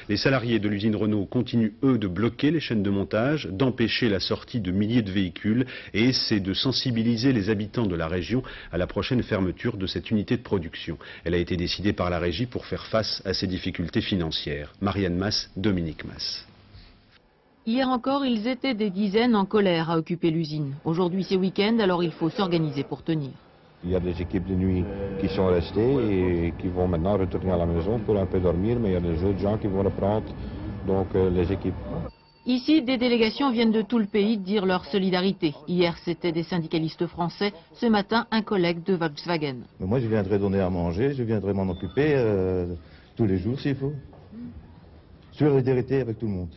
Les salariés de l'usine Renault continuent, eux, de bloquer les chaînes de montage, d'empêcher la sortie de milliers de véhicules et essaient de sensibiliser les habitants de la région à la prochaine fermeture de cette unité de production. Elle a été décidée par la régie pour faire face à ces difficultés financières. Marianne Mas, Dominique Mas. Hier encore, ils étaient des dizaines en colère à occuper l'usine. Aujourd'hui, c'est week-end, alors il faut s'organiser pour tenir. Il y a des équipes de nuit qui sont restées et qui vont maintenant retourner à la maison pour un peu dormir, mais il y a des autres gens qui vont reprendre, donc les équipes. Ici, des délégations viennent de tout le pays dire leur solidarité. Hier, c'était des syndicalistes français. Ce matin, un collègue de Volkswagen. Mais moi, je viendrai donner à manger, je viendrai m'en occuper tous les jours s'il faut. Solidarité avec tout le monde.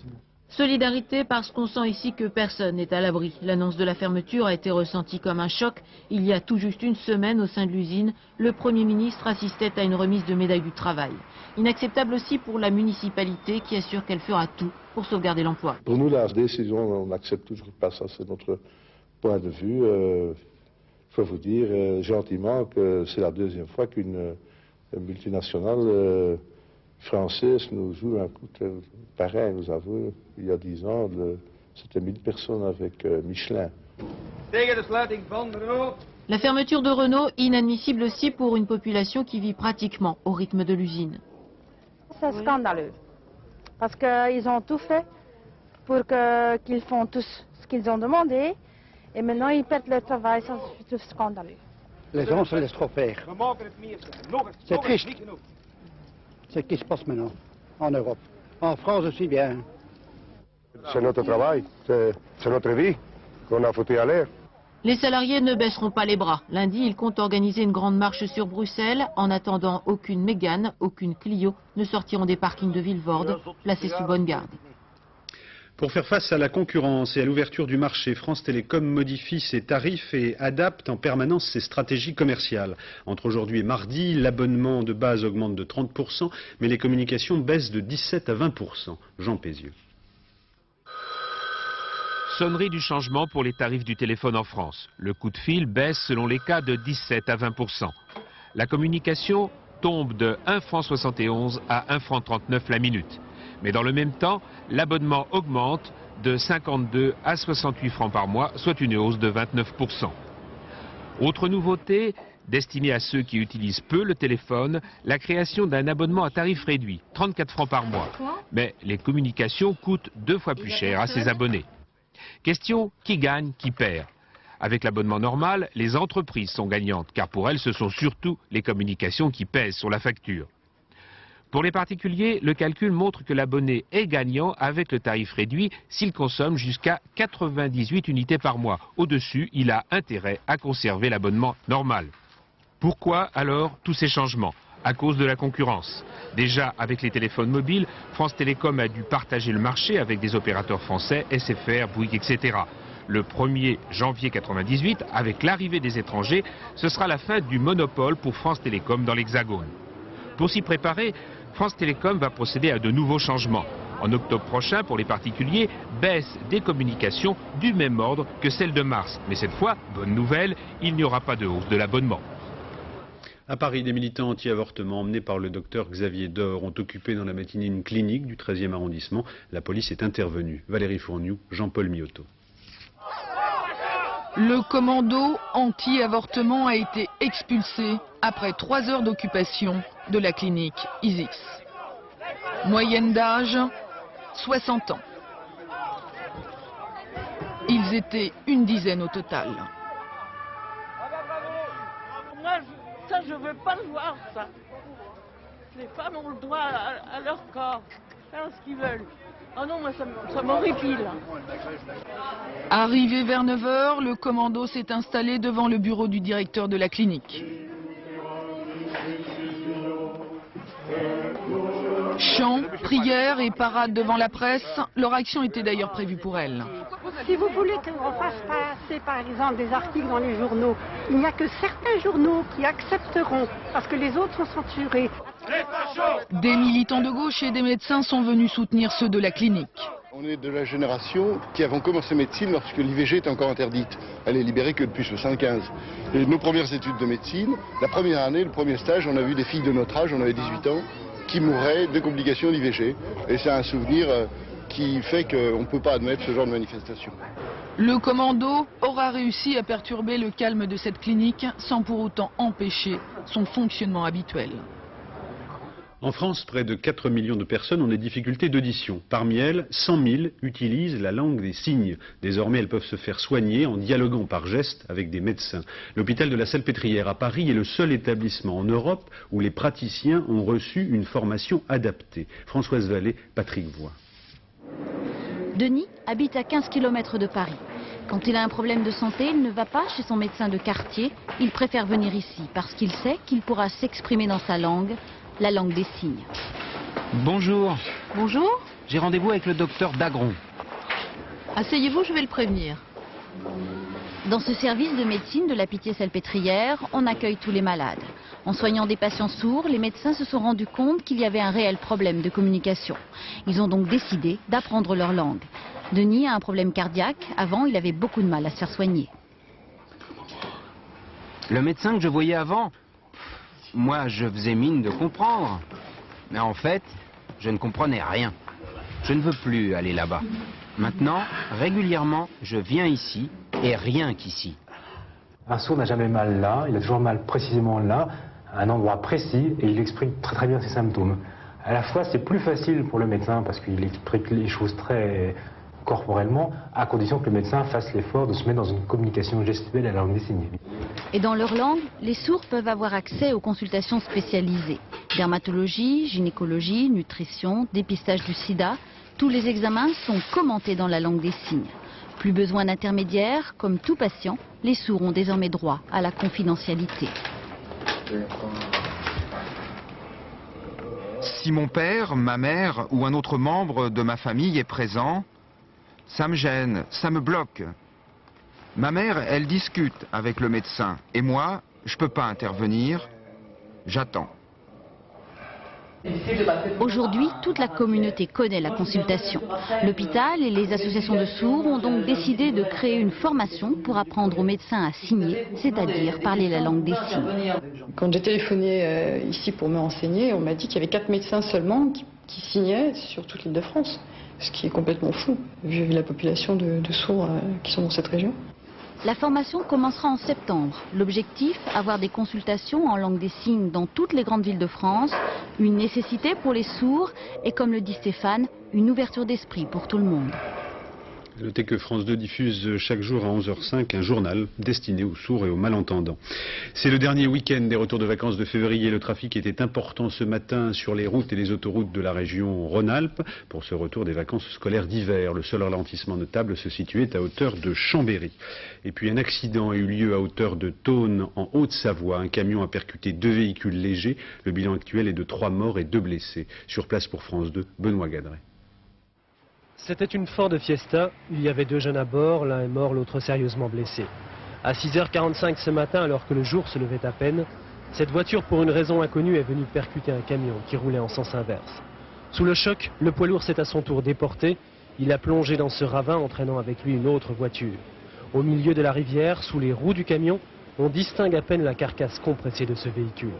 Solidarité parce qu'on sent ici que personne n'est à l'abri. L'annonce de la fermeture a été ressentie comme un choc. Il y a tout juste une semaine, au sein de l'usine, le Premier ministre assistait à une remise de médaille du travail. Inacceptable aussi pour la municipalité qui assure qu'elle fera tout pour sauvegarder l'emploi. Pour nous, la décision, on n'accepte toujours pas ça, c'est notre point de vue. Il faut vous dire gentiment que c'est la deuxième fois qu'une multinationale française nous joue un coup pareil. Nous avons, il y a 10 ans, c'était 1000 personnes avec Michelin. La fermeture de Renault, inadmissible aussi pour une population qui vit pratiquement au rythme de l'usine. C'est scandaleux, parce qu'ils ont tout fait pour qu'ils font tous ce qu'ils ont demandé, et maintenant ils perdent le travail, ça c'est scandaleux. Les gens se laissent trop faire. C'est triste. C'est ce qui se passe maintenant, en Europe. En France aussi bien. C'est notre travail, c'est notre vie qu'on a foutu à l'air. Les salariés ne baisseront pas les bras. Lundi, ils comptent organiser une grande marche sur Bruxelles. En attendant, aucune Mégane, aucune Clio ne sortiront des parkings de Vilvoorde, placés sous bonne garde. Pour faire face à la concurrence et à l'ouverture du marché, France Télécom modifie ses tarifs et adapte en permanence ses stratégies commerciales. Entre aujourd'hui et mardi, l'abonnement de base augmente de 30%, mais les communications baissent de 17 à 20%. Jean Pézieux. Sonnerie du changement pour les tarifs du téléphone en France. Le coup de fil baisse selon les cas de 17 à 20%. La communication tombe de 1,71 franc à 1,39 franc la minute. Mais dans le même temps, l'abonnement augmente de 52 à 68 francs par mois, soit une hausse de 29%. Autre nouveauté, destinée à ceux qui utilisent peu le téléphone, la création d'un abonnement à tarif réduit, 34 francs par mois. Mais les communications coûtent 2 fois plus cher à ses abonnés. Question, qui gagne, qui perd? Avec l'abonnement normal, les entreprises sont gagnantes, car pour elles, ce sont surtout les communications qui pèsent sur la facture. Pour les particuliers, le calcul montre que l'abonné est gagnant avec le tarif réduit s'il consomme jusqu'à 98 unités par mois. Au-dessus, il a intérêt à conserver l'abonnement normal. Pourquoi alors tous ces changements? À cause de la concurrence. Déjà, avec les téléphones mobiles, France Télécom a dû partager le marché avec des opérateurs français, SFR, Bouygues, etc. Le 1er janvier 1998, avec l'arrivée des étrangers, ce sera la fin du monopole pour France Télécom dans l'Hexagone. Pour s'y préparer, France Télécom va procéder à de nouveaux changements. En octobre prochain, pour les particuliers, baisse des communications du même ordre que celle de mars. Mais cette fois, bonne nouvelle, il n'y aura pas de hausse de l'abonnement. À Paris, des militants anti-avortement emmenés par le docteur Xavier Dor ont occupé dans la matinée une clinique du 13e arrondissement. La police est intervenue. Valérie Fourniou, Jean-Paul Miotto. Le commando anti-avortement a été expulsé après 3 heures d'occupation de la clinique Isis. Moyenne d'âge, 60 ans. Ils étaient une dizaine au total. Moi, ça, je veux pas le voir, ça. Les femmes ont le droit à leur corps, faire ce qu'ils veulent. Ah non, moi, ça m'horripile. Arrivé vers 9 h, le commando s'est installé devant le bureau du directeur de la clinique. Chants, prières et parades devant la presse, leur action était d'ailleurs prévue pour elle. Si vous voulez qu'on fasse passer par exemple des articles dans les journaux, il n'y a que certains journaux qui accepteront, parce que les autres sont censurés. Des militants de gauche et des médecins sont venus soutenir ceux de la clinique. On est de la génération qui avons commencé médecine lorsque l'IVG était encore interdite. Elle est libérée que depuis 1975. Et nos premières études de médecine, la première année, le premier stage, on a vu des filles de notre âge, on avait 18 ans, qui mourraient de complications d'IVG. Et c'est un souvenir qui fait qu'on ne peut pas admettre ce genre de manifestation. Le commando aura réussi à perturber le calme de cette clinique sans pour autant empêcher son fonctionnement habituel. En France, près de 4 millions de personnes ont des difficultés d'audition. Parmi elles, 100 000 utilisent la langue des signes. Désormais, elles peuvent se faire soigner en dialoguant par gestes avec des médecins. L'hôpital de la Salpêtrière à Paris est le seul établissement en Europe où les praticiens ont reçu une formation adaptée. Françoise Vallée, Patrick Voix. Denis habite à 15 km de Paris. Quand il a un problème de santé, il ne va pas chez son médecin de quartier. Il préfère venir ici parce qu'il sait qu'il pourra s'exprimer dans sa langue, la langue des signes. Bonjour. Bonjour. J'ai rendez-vous avec le docteur Dagron. Asseyez-vous, je vais le prévenir. Dans ce service de médecine de la Pitié-Salpêtrière, on accueille tous les malades. En soignant des patients sourds, les médecins se sont rendus compte qu'il y avait un réel problème de communication. Ils ont donc décidé d'apprendre leur langue. Denis a un problème cardiaque. Avant, il avait beaucoup de mal à se faire soigner. Le médecin que je voyais avant, moi je faisais mine de comprendre. Mais en fait, je ne comprenais rien. Je ne veux plus aller là-bas. Maintenant, régulièrement, je viens ici et rien qu'ici. Un sourd n'a jamais mal là, il a toujours mal précisément là, à un endroit précis, et il exprime très très bien ses symptômes. À la fois, c'est plus facile pour le médecin parce qu'il explique les choses très corporellement, à condition que le médecin fasse l'effort de se mettre dans une communication gestuelle à la langue des signes. Et dans leur langue, les sourds peuvent avoir accès aux consultations spécialisées. Dermatologie, gynécologie, nutrition, dépistage du sida, tous les examens sont commentés dans la langue des signes. Plus besoin d'intermédiaires, comme tout patient, les sourds ont désormais droit à la confidentialité. Si mon père, ma mère ou un autre membre de ma famille est présent, ça me gêne, ça me bloque. Ma mère, elle discute avec le médecin et moi, je ne peux pas intervenir, j'attends. Aujourd'hui, toute la communauté connaît la consultation. L'hôpital et les associations de sourds ont donc décidé de créer une formation pour apprendre aux médecins à signer, c'est-à-dire parler la langue des signes. Quand j'ai téléphoné ici pour me renseigner, on m'a dit qu'il y avait 4 médecins seulement qui signaient sur toute l'île de France, ce qui est complètement fou, vu la population de sourds qui sont dans cette région. La formation commencera en septembre. L'objectif, avoir des consultations en langue des signes dans toutes les grandes villes de France, une nécessité pour les sourds et, comme le dit Stéphane, une ouverture d'esprit pour tout le monde. Notez que France 2 diffuse chaque jour à 11h05 un journal destiné aux sourds et aux malentendants. C'est le dernier week-end des retours de vacances de février. Le trafic était important ce matin sur les routes et les autoroutes de la région Rhône-Alpes pour ce retour des vacances scolaires d'hiver. Le seul ralentissement notable se situait à hauteur de Chambéry. Et puis un accident a eu lieu à hauteur de Thônes en Haute-Savoie. Un camion a percuté 2 véhicules légers. Le bilan actuel est de 3 morts et 2 blessés. Sur place pour France 2, Benoît Gadret. C'était une Ford Fiesta, il y avait 2 jeunes à bord, l'un est mort, l'autre sérieusement blessé. À 6h45 ce matin, alors que le jour se levait à peine, cette voiture pour une raison inconnue est venue percuter un camion qui roulait en sens inverse. Sous le choc, le poids lourd s'est à son tour déporté, il a plongé dans ce ravin entraînant avec lui une autre voiture. Au milieu de la rivière, sous les roues du camion, on distingue à peine la carcasse compressée de ce véhicule.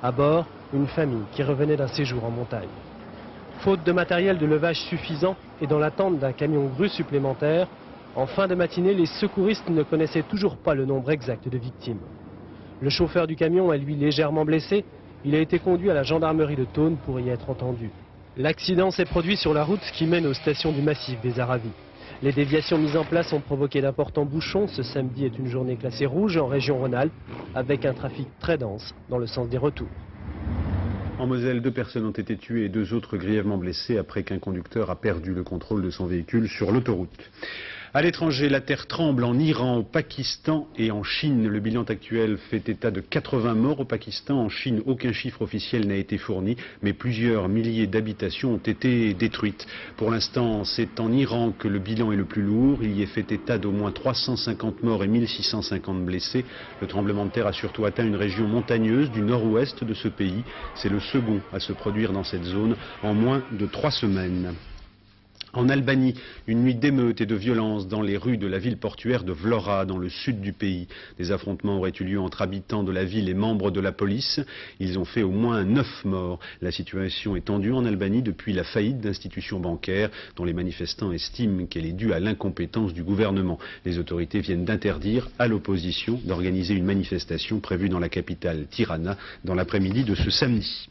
À bord, une famille qui revenait d'un séjour en montagne. Faute de matériel de levage suffisant et dans l'attente d'un camion grue supplémentaire, en fin de matinée, les secouristes ne connaissaient toujours pas le nombre exact de victimes. Le chauffeur du camion est lui légèrement blessé. Il a été conduit à la gendarmerie de Thônes pour y être entendu. L'accident s'est produit sur la route qui mène aux stations du massif des Aravis. Les déviations mises en place ont provoqué d'importants bouchons. Ce samedi est une journée classée rouge en région Rhône-Alpes, avec un trafic très dense dans le sens des retours. En Moselle, 2 personnes ont été tuées et 2 autres grièvement blessées après qu'un conducteur a perdu le contrôle de son véhicule sur l'autoroute. À l'étranger, la terre tremble en Iran, au Pakistan et en Chine. Le bilan actuel fait état de 80 morts au Pakistan. En Chine, aucun chiffre officiel n'a été fourni, mais plusieurs milliers d'habitations ont été détruites. Pour l'instant, c'est en Iran que le bilan est le plus lourd. Il y est fait état d'au moins 350 morts et 1650 blessés. Le tremblement de terre a surtout atteint une région montagneuse du nord-ouest de ce pays. C'est le second à se produire dans cette zone en moins de 3 semaines. En Albanie, une nuit d'émeutes et de violence dans les rues de la ville portuaire de Vlora, dans le sud du pays. Des affrontements auraient eu lieu entre habitants de la ville et membres de la police. Ils ont fait au moins 9 morts. La situation est tendue en Albanie depuis la faillite d'institutions bancaires dont les manifestants estiment qu'elle est due à l'incompétence du gouvernement. Les autorités viennent d'interdire à l'opposition d'organiser une manifestation prévue dans la capitale Tirana dans l'après-midi de ce samedi.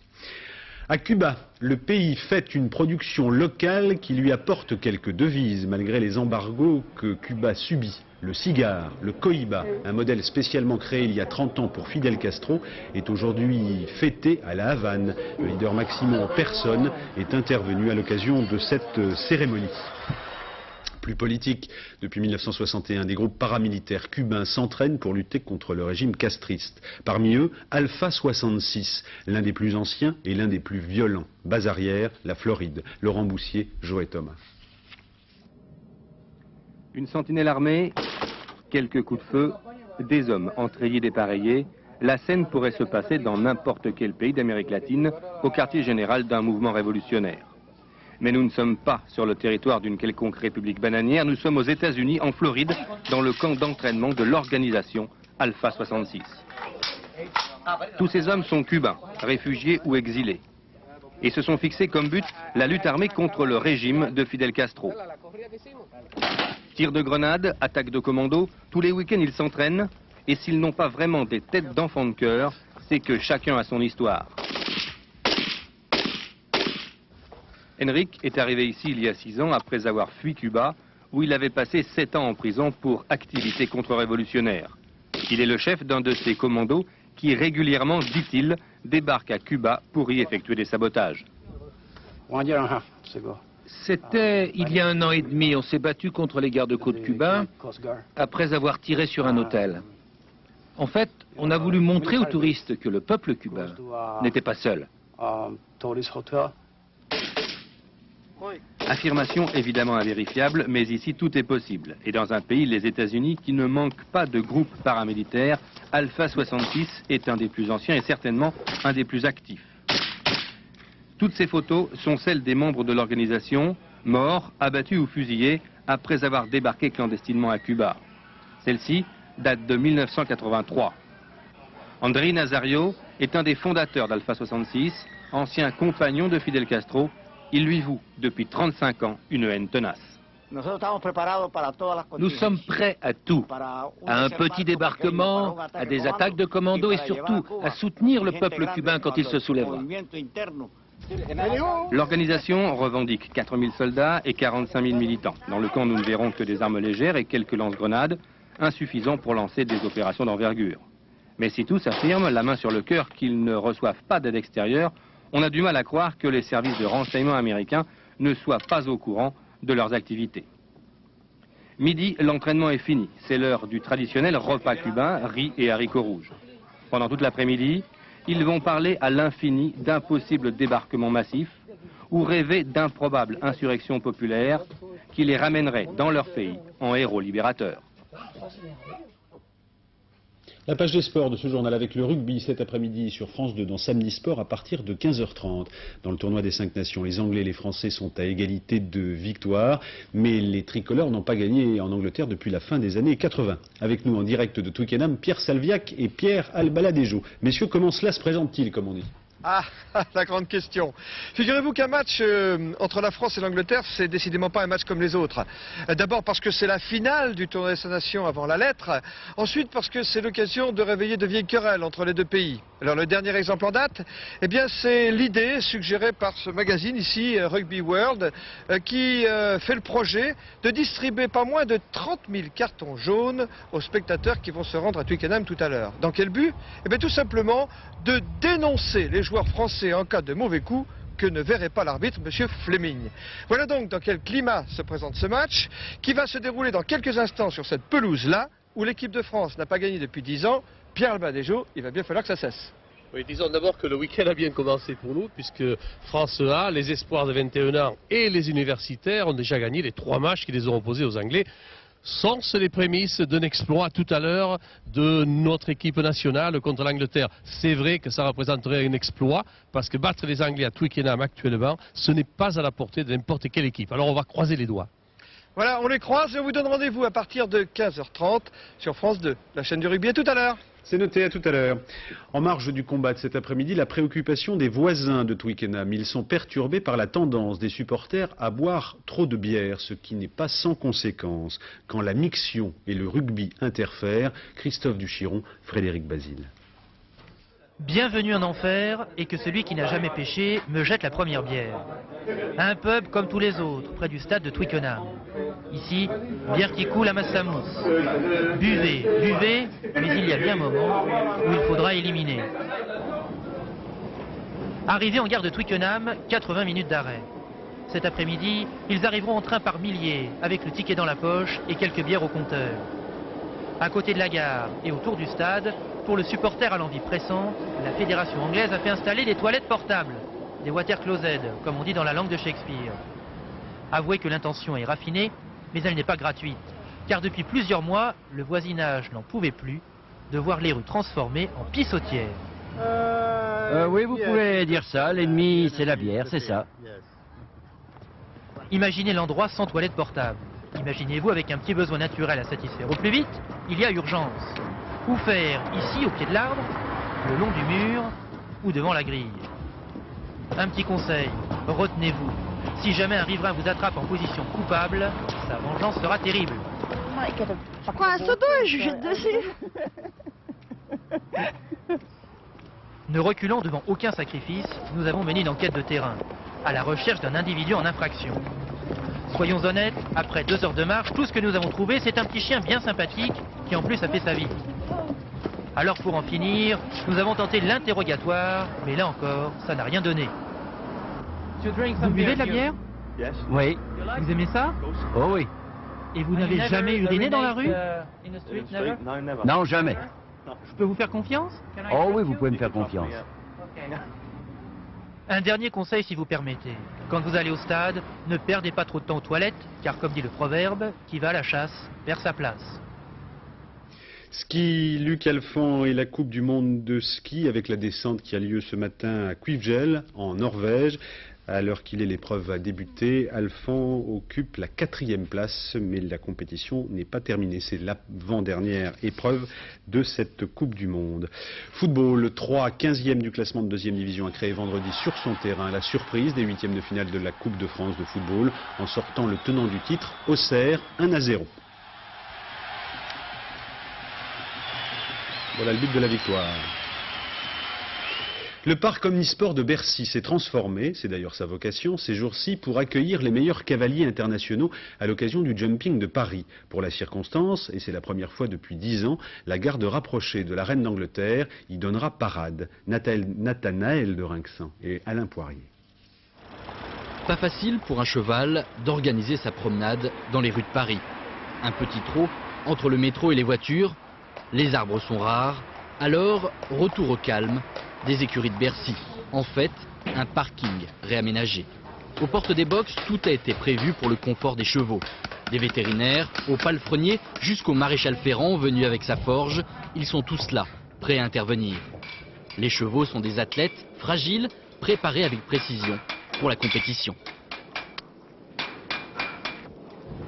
À Cuba, le pays fête une production locale qui lui apporte quelques devises malgré les embargos que Cuba subit. Le cigare, le cohiba, un modèle spécialement créé il y a 30 ans pour Fidel Castro, est aujourd'hui fêté à La Havane. Le leader Máximo en personne est intervenu à l'occasion de cette cérémonie. Plus politique, depuis 1961, des groupes paramilitaires cubains s'entraînent pour lutter contre le régime castriste. Parmi eux, Alpha 66, l'un des plus anciens et l'un des plus violents. Base arrière, la Floride. Laurent Boussier, Joël Thomas. Une sentinelle armée, quelques coups de feu, des hommes entrayés dépareillés. La scène pourrait se passer dans n'importe quel pays d'Amérique latine, au quartier général d'un mouvement révolutionnaire. Mais nous ne sommes pas sur le territoire d'une quelconque république bananière, nous sommes aux États-Unis, en Floride, dans le camp d'entraînement de l'organisation Alpha 66. Tous ces hommes sont cubains, réfugiés ou exilés, et se sont fixés comme but la lutte armée contre le régime de Fidel Castro. Tirs de grenades, attaques de commando, tous les week-ends ils s'entraînent, et s'ils n'ont pas vraiment des têtes d'enfants de cœur, c'est que chacun a son histoire. Henrik est arrivé ici il y a 6 ans après avoir fui Cuba, où il avait passé 7 ans en prison pour activité contre-révolutionnaire. Il est le chef d'un de ces commandos qui régulièrement, dit-il, débarque à Cuba pour y effectuer des sabotages. C'était il y a 1 an et demi, on s'est battu contre les gardes-côtes cubains après avoir tiré sur un hôtel. En fait, on a voulu montrer aux touristes que le peuple cubain n'était pas seul. Affirmation évidemment invérifiable, mais ici tout est possible. Et dans un pays, les États-Unis, qui ne manque pas de groupes paramilitaires, Alpha 66 est un des plus anciens et certainement un des plus actifs. Toutes ces photos sont celles des membres de l'organisation, morts, abattus ou fusillés après avoir débarqué clandestinement à Cuba. Celle-ci date de 1983. André Nazario est un des fondateurs d'Alpha 66, ancien compagnon de Fidel Castro. Il lui voue depuis 35 ans une haine tenace. Nous sommes prêts à tout, à un petit débarquement, à des attaques de commando et surtout à soutenir le peuple cubain quand il se soulèvera. L'organisation revendique 4000 soldats et 45 000 militants. Dans le camp, nous ne verrons que des armes légères et quelques lance-grenades, insuffisants pour lancer des opérations d'envergure. Mais si tous affirment, la main sur le cœur, qu'ils ne reçoivent pas d'aide extérieure, on a du mal à croire que les services de renseignement américains ne soient pas au courant de leurs activités. Midi, l'entraînement est fini. C'est l'heure du traditionnel repas cubain, riz et haricots rouges. Pendant toute l'après-midi, ils vont parler à l'infini d'impossibles débarquements massifs ou rêver d'improbables insurrections populaires qui les ramèneraient dans leur pays en héros libérateurs. La page des sports de ce journal avec le rugby cet après-midi sur France 2 dans Samedi Sport à partir de 15h30. Dans le tournoi des 5 nations, les Anglais et les Français sont à égalité de victoires, mais les tricolores n'ont pas gagné en Angleterre depuis la fin des années 80. Avec nous en direct de Twickenham, Pierre Salviac et Pierre Albaladejo. Messieurs, comment cela se présente-t-il, comme on dit ? Ah, la grande question. Figurez-vous qu'un match entre la France et l'Angleterre, c'est décidément pas un match comme les autres. D'abord parce que c'est la finale du tournoi des nations avant la lettre. Ensuite parce que c'est l'occasion de réveiller de vieilles querelles entre les deux pays. Alors le dernier exemple en date, eh bien c'est l'idée suggérée par ce magazine ici, Rugby World, qui fait le projet de distribuer pas moins de 30 000 cartons jaunes aux spectateurs qui vont se rendre à Twickenham tout à l'heure. Dans quel but? Eh bien tout simplement de dénoncer les joueurs français en cas de mauvais coup que ne verrait pas l'arbitre, M. Fleming. Voilà donc dans quel climat se présente ce match, qui va se dérouler dans quelques instants sur cette pelouse-là, où l'équipe de France n'a pas gagné depuis 10 ans. Pierre Albaladejo, il va bien falloir que ça cesse. Oui, disons d'abord que le week-end a bien commencé pour nous, puisque France A, les espoirs de 21 ans et les universitaires ont déjà gagné les 3 matchs qui les ont opposés aux Anglais. sont les prémices d'un exploit tout à l'heure de notre équipe nationale contre l'Angleterre. C'est vrai que ça représenterait un exploit, parce que battre les Anglais à Twickenham actuellement, ce n'est pas à la portée de n'importe quelle équipe. Alors on va croiser les doigts. Voilà, on les croise et on vous donne rendez-vous à partir de 15h30 sur France 2, la chaîne du rugby. À tout à l'heure. C'est noté, à tout à l'heure. En marge du combat de cet après-midi, la préoccupation des voisins de Twickenham. Ils sont perturbés par la tendance des supporters à boire trop de bière, ce qui n'est pas sans conséquence. Quand la mixion et le rugby interfèrent, Christophe Duchiron, Frédéric Basile. Bienvenue en enfer et que celui qui n'a jamais péché me jette la première bière. Un pub comme tous les autres, près du stade de Twickenham. Ici, bière qui coule à Massamousse. Buvez, buvez, mais il y a bien un moment où il faudra éliminer. Arrivés en gare de Twickenham, 80 minutes d'arrêt. Cet après-midi, ils arriveront en train par milliers, avec le ticket dans la poche et quelques bières au compteur. À côté de la gare et autour du stade, pour le supporter à l'envie pressante, la fédération anglaise a fait installer des toilettes portables, des water closets, comme on dit dans la langue de Shakespeare. Avouez que l'intention est raffinée, mais elle n'est pas gratuite, car depuis plusieurs mois, le voisinage n'en pouvait plus de voir les rues transformées en pissotières. Oui, vous pouvez dire ça, l'ennemi c'est la bière, c'est ça. Imaginez l'endroit sans toilette portable. Imaginez-vous avec un petit besoin naturel à satisfaire. Au plus vite, il y a urgence. Où faire? Ici, au pied de l'arbre, le long du mur ou devant la grille? Un petit conseil, retenez-vous. Si jamais un riverain vous attrape en position coupable, sa vengeance sera terrible. Je prends un seau d'eau et je jette dessus. Ne reculant devant aucun sacrifice, nous avons mené une enquête de terrain, à la recherche d'un individu en infraction. Soyons honnêtes, après 2 heures de marche, tout ce que nous avons trouvé, c'est un petit chien bien sympathique qui en plus a fait sa vie. Alors pour en finir, nous avons tenté l'interrogatoire, mais là encore, ça n'a rien donné. Vous buvez de la bière? Oui. Vous aimez ça? Oh oui. Et vous n'avez jamais uriné dans la rue? Non, jamais. Je peux vous faire confiance? Oh oui, vous pouvez me faire confiance. Un dernier conseil si vous permettez. Quand vous allez au stade, ne perdez pas trop de temps aux toilettes, car comme dit le proverbe, qui va à la chasse perd sa place. Ski, Luc Alphand et la Coupe du Monde de ski avec la descente qui a lieu ce matin à Kvitfjell en Norvège. À l'heure qu'il est, l'épreuve va débuter. Alphand occupe la 4e place, mais la compétition n'est pas terminée. C'est l'avant-dernière épreuve de cette Coupe du Monde. Football, 3, 15e du classement de 2e division a créé vendredi sur son terrain la surprise des 8e de finale de la Coupe de France de football en sortant le tenant du titre, Auxerre, 1-0. Voilà le but de la victoire. Le parc omnisport de Bercy s'est transformé, c'est d'ailleurs sa vocation, ces jours-ci, pour accueillir les meilleurs cavaliers internationaux à l'occasion du jumping de Paris. Pour la circonstance, et c'est la première fois depuis 10 ans, la garde rapprochée de la reine d'Angleterre y donnera parade. Nathanaël de Rinxan et Alain Poirier. Pas facile pour un cheval d'organiser sa promenade dans les rues de Paris. Un petit trot entre le métro et les voitures, les arbres sont rares, alors retour au calme des écuries de Bercy. En fait, un parking réaménagé. Aux portes des boxes, tout a été prévu pour le confort des chevaux. Des vétérinaires, au palefrenier, jusqu'au maréchal Ferrand venu avec sa forge, ils sont tous là, prêts à intervenir. Les chevaux sont des athlètes fragiles, préparés avec précision pour la compétition.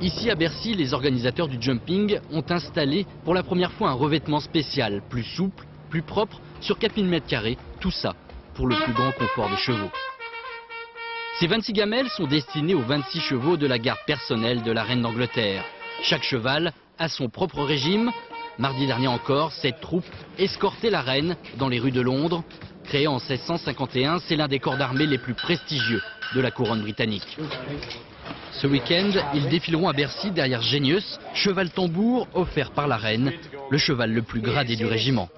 Ici à Bercy, les organisateurs du jumping ont installé pour la première fois un revêtement spécial, plus souple, plus propre, sur 4000 m², tout ça pour le plus grand confort des chevaux. Ces 26 gamelles sont destinées aux 26 chevaux de la garde personnelle de la reine d'Angleterre. Chaque cheval a son propre régime. Mardi dernier encore, cette troupe escortait la reine dans les rues de Londres. Créé en 1651, c'est l'un des corps d'armée les plus prestigieux de la couronne britannique. Ce week-end, ils défileront à Bercy derrière Genius, cheval tambour offert par la reine, le cheval le plus gradé du régiment.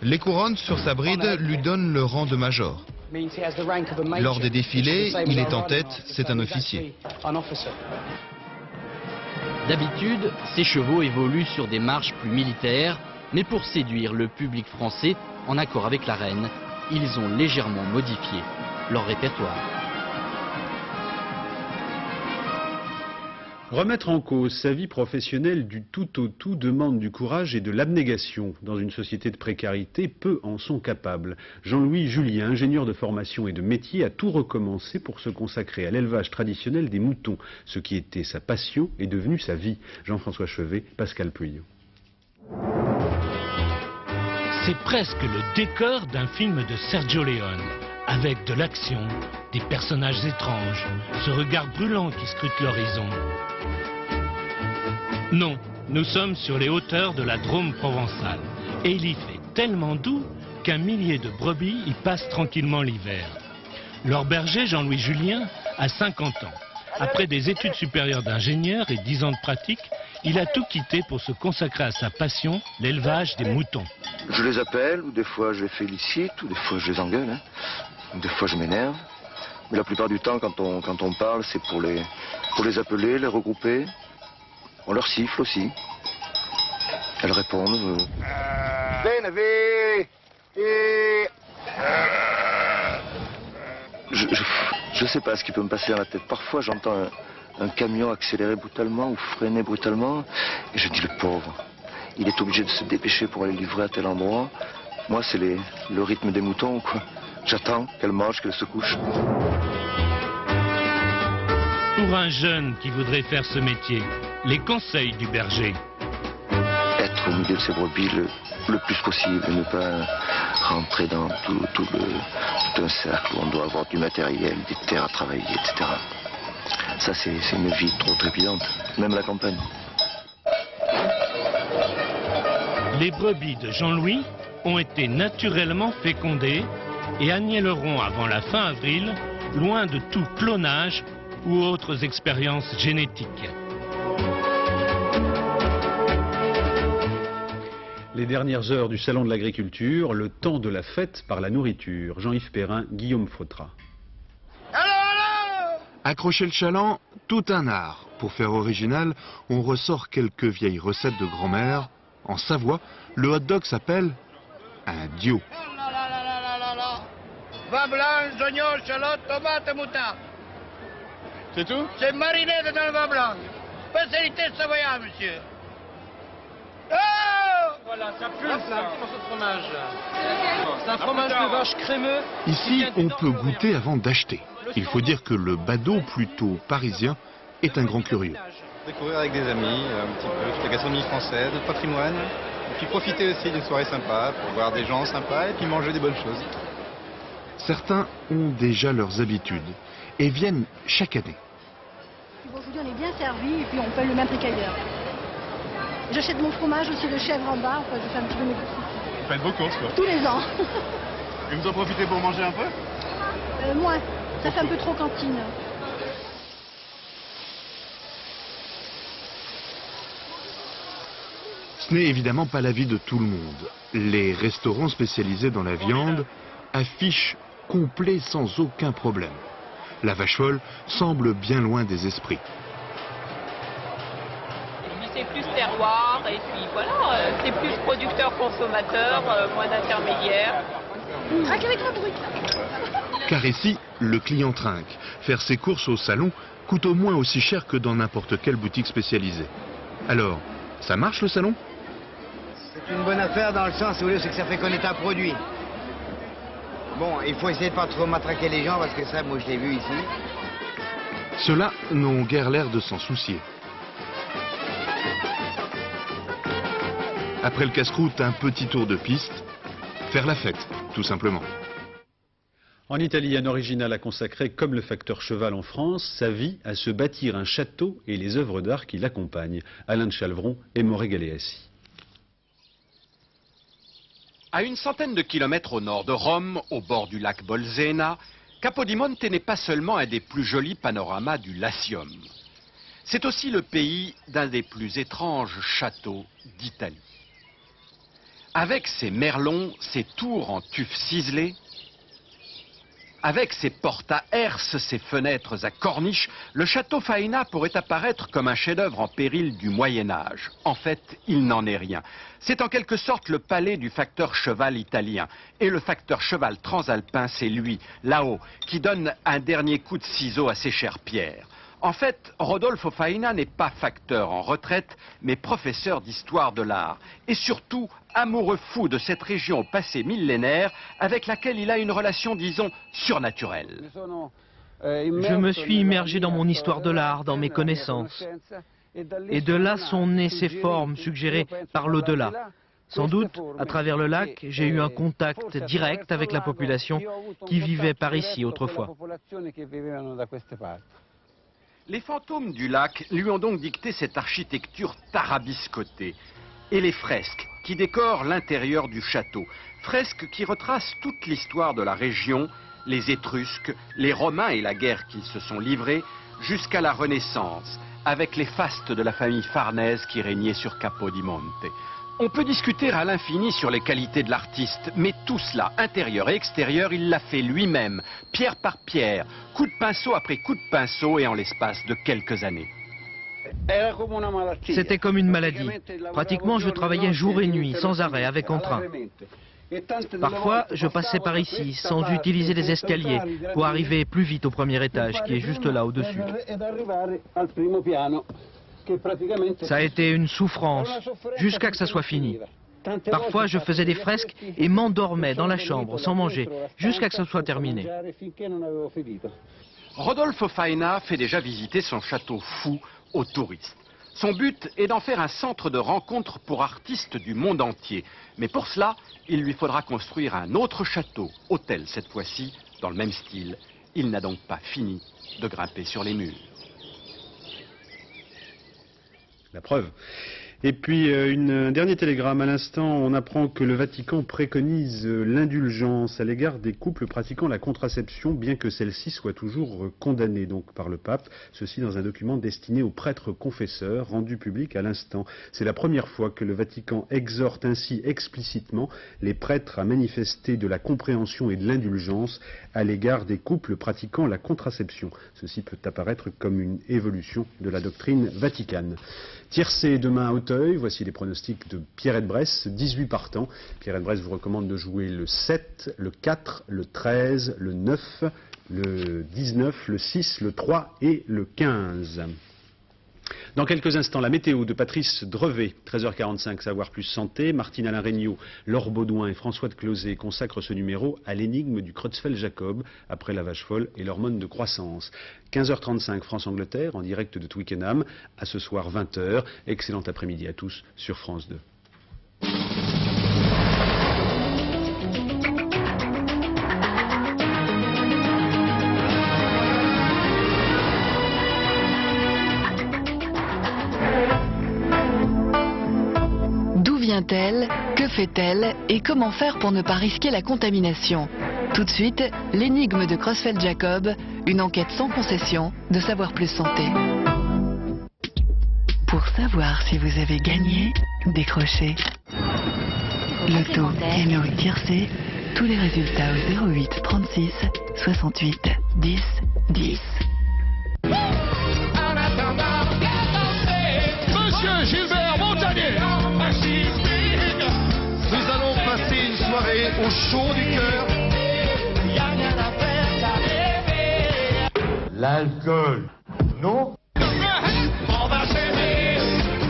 Les couronnes sur sa bride lui donnent le rang de major. Lors des défilés, il est en tête, c'est un officier. D'habitude, ces chevaux évoluent sur des marches plus militaires, mais pour séduire le public français, en accord avec la reine, ils ont légèrement modifié leur répertoire. Remettre en cause sa vie professionnelle du tout au tout demande du courage et de l'abnégation. Dans une société de précarité, peu en sont capables. Jean-Louis Julien, ingénieur de formation et de métier, a tout recommencé pour se consacrer à l'élevage traditionnel des moutons. Ce qui était sa passion est devenu sa vie. Jean-François Chevet, Pascal Pueyo. C'est presque le décor d'un film de Sergio Leone, avec de l'action, des personnages étranges, ce regard brûlant qui scrute l'horizon. Non, nous sommes sur les hauteurs de la Drôme provençale, et il y fait tellement doux qu'un millier de brebis y passent tranquillement l'hiver. Leur berger, Jean-Louis Julien, a 50 ans. Après des études supérieures d'ingénieur et 10 ans de pratique, il a tout quitté pour se consacrer à sa passion, l'élevage des moutons. Je les appelle, ou des fois je les félicite, ou des fois je les engueule, hein. Ou des fois je m'énerve. Mais la plupart du temps, quand on parle, c'est pour les appeler, les regrouper. On leur siffle aussi. Elles répondent. Je sais pas ce qui peut me passer dans la tête. Parfois j'entends un camion accélérer brutalement ou freiner brutalement. Et je dis le pauvre. Il est obligé de se dépêcher pour aller livrer à tel endroit. Moi c'est le rythme des moutons quoi. J'attends qu'elle mange, qu'elle se couche. Pour un jeune qui voudrait faire ce métier, les conseils du berger. Être au milieu de ses brebis le plus possible et ne pas rentrer dans tout un cercle où on doit avoir du matériel, des terres à travailler, etc. Ça, c'est une vie trop trépidante, même à la campagne. Les brebis de Jean-Louis ont été naturellement fécondées et agnelleront avant la fin avril, loin de tout clonage ou autres expériences génétiques. Les dernières heures du Salon de l'Agriculture, le temps de la fête par la nourriture. Jean-Yves Perrin, Guillaume Fautra. Accrocher le chaland, tout un art. Pour faire original, on ressort quelques vieilles recettes de grand-mère. En Savoie, le hot-dog s'appelle un dio. Vin blanc, oignons, chalotte, tomates et moutarde. C'est tout? C'est mariné dans le vin blanc. Spécialité savoyarde, monsieur. Oh! Voilà, ça pue, c'est un petit morceau de fromage. C'est un fromage de vache crémeux. Ici, on peut goûter avant d'acheter. Il faut dire que le badaud, plutôt parisien, est un grand curieux. Découvrir avec des amis, un petit peu toute la gastronomie française, notre patrimoine. Et puis profiter aussi d'une soirée sympa pour voir des gens sympas et puis manger des bonnes choses. Certains ont déjà leurs habitudes et viennent chaque année. Aujourd'hui, on est bien servi et puis on paye le même prix qu'ailleurs. J'achète mon fromage aussi de chèvre en bas, enfin, je fais un petit peu mes courses. Vous faites vos courses, quoi? Tous les ans. Et vous en profitez pour manger un peu? Moins. Ça fait un peu trop cantine. Ce n'est évidemment pas l'avis de tout le monde. Les restaurants spécialisés dans la viande affichent complet sans aucun problème. La vache folle semble bien loin des esprits. C'est plus terroir et puis voilà, c'est plus producteur-consommateur, moins d'intermédiaires. Trinque avec le bruit. Car ici, le client trinque. Faire ses courses au salon coûte au moins aussi cher que dans n'importe quelle boutique spécialisée. Alors, ça marche le salon? C'est une bonne affaire dans le sens où c'est que ça fait connaître un produit. Bon, il faut essayer de pas trop matraquer les gens parce que ça, moi je l'ai vu ici. Ceux-là n'ont guère l'air de s'en soucier. Après le casse-croûte, un petit tour de piste, faire la fête, tout simplement. En Italie, un original a consacré, comme le facteur cheval en France, sa vie à se bâtir un château et les œuvres d'art qui l'accompagnent. Alain de Chalvron et Moré Galéassi. À une centaine de kilomètres au nord de Rome, au bord du lac Bolsena, Capodimonte n'est pas seulement un des plus jolis panoramas du Latium. C'est aussi le pays d'un des plus étranges châteaux d'Italie. Avec ses merlons, ses tours en tuf ciselé, avec ses portes à herse, ses fenêtres à corniches, le château Faina pourrait apparaître comme un chef-d'œuvre en péril du Moyen-Âge. En fait, il n'en est rien. C'est en quelque sorte le palais du facteur cheval italien. Et le facteur cheval transalpin, c'est lui, là-haut, qui donne un dernier coup de ciseau à ses chères pierres. En fait, Rodolfo Faina n'est pas facteur en retraite, mais professeur d'histoire de l'art. Et surtout, amoureux fou de cette région au passé millénaire avec laquelle il a une relation, disons, surnaturelle. Je me suis immergé dans mon histoire de l'art, dans mes connaissances. Et de là sont nées ces formes suggérées par l'au-delà. Sans doute, à travers le lac, j'ai eu un contact direct avec la population qui vivait par ici autrefois. Les fantômes du lac lui ont donc dicté cette architecture tarabiscotée et les fresques qui décorent l'intérieur du château. Fresques qui retracent toute l'histoire de la région, les Étrusques, les Romains et la guerre qu'ils se sont livrés, jusqu'à la Renaissance, avec les fastes de la famille Farnèse qui régnait sur Capodimonte. On peut discuter à l'infini sur les qualités de l'artiste, mais tout cela, intérieur et extérieur, il l'a fait lui-même, pierre par pierre, coup de pinceau après coup de pinceau et en l'espace de quelques années. C'était comme une maladie. Pratiquement, je travaillais jour et nuit, sans arrêt, avec entrain. Parfois, je passais par ici, sans utiliser les escaliers, pour arriver plus vite au premier étage, qui est juste là, au-dessus. Ça a été une souffrance, jusqu'à que ça soit fini. Parfois, je faisais des fresques et m'endormais dans la chambre, sans manger, jusqu'à que ça soit terminé. Rodolfo Faina fait déjà visiter son château fou aux touristes. Son but est d'en faire un centre de rencontre pour artistes du monde entier. Mais pour cela, il lui faudra construire un autre château, hôtel cette fois-ci, dans le même style. Il n'a donc pas fini de grimper sur les murs. La preuve. Et puis, un dernier télégramme. À l'instant, on apprend que le Vatican préconise l'indulgence à l'égard des couples pratiquant la contraception, bien que celle-ci soit toujours condamnée donc par le pape. Ceci dans un document destiné aux prêtres confesseurs, rendu public à l'instant. C'est la première fois que le Vatican exhorte ainsi explicitement les prêtres à manifester de la compréhension et de l'indulgence à l'égard des couples pratiquant la contraception. Ceci peut apparaître comme une évolution de la doctrine vaticane. Tiercé demain à Auteuil, voici les pronostics de Pierrette Bresse, 18 partants. Pierrette Bresse vous recommande de jouer le 7, le 4, le 13, le 9, le 19, le 6, le 3 et le 15. Dans quelques instants, la météo de Patrice Drevet, 13h45, Savoir Plus Santé. Martine Alain Regnault, Laure Baudouin et François de Closet consacrent ce numéro à l'énigme du Creutzfeldt-Jacob, après la vache folle et l'hormone de croissance. 15h35, France-Angleterre, en direct de Twickenham. À ce soir, 20h. Excellent après-midi à tous sur France 2. Vient-elle, que fait-elle et comment faire pour ne pas risquer la contamination? Tout de suite, l'énigme de Creutzfeldt-Jacob, une enquête sans concession de Savoir Plus Santé. Pour savoir si vous avez gagné, décrochez. Loto, Keno, Tiercé, tous les résultats au 08 36 68 10 10. Monsieur Gilbert Montagnier, nous allons passer une soirée au chaud du cœur. L'alcool, non? On va s'aimer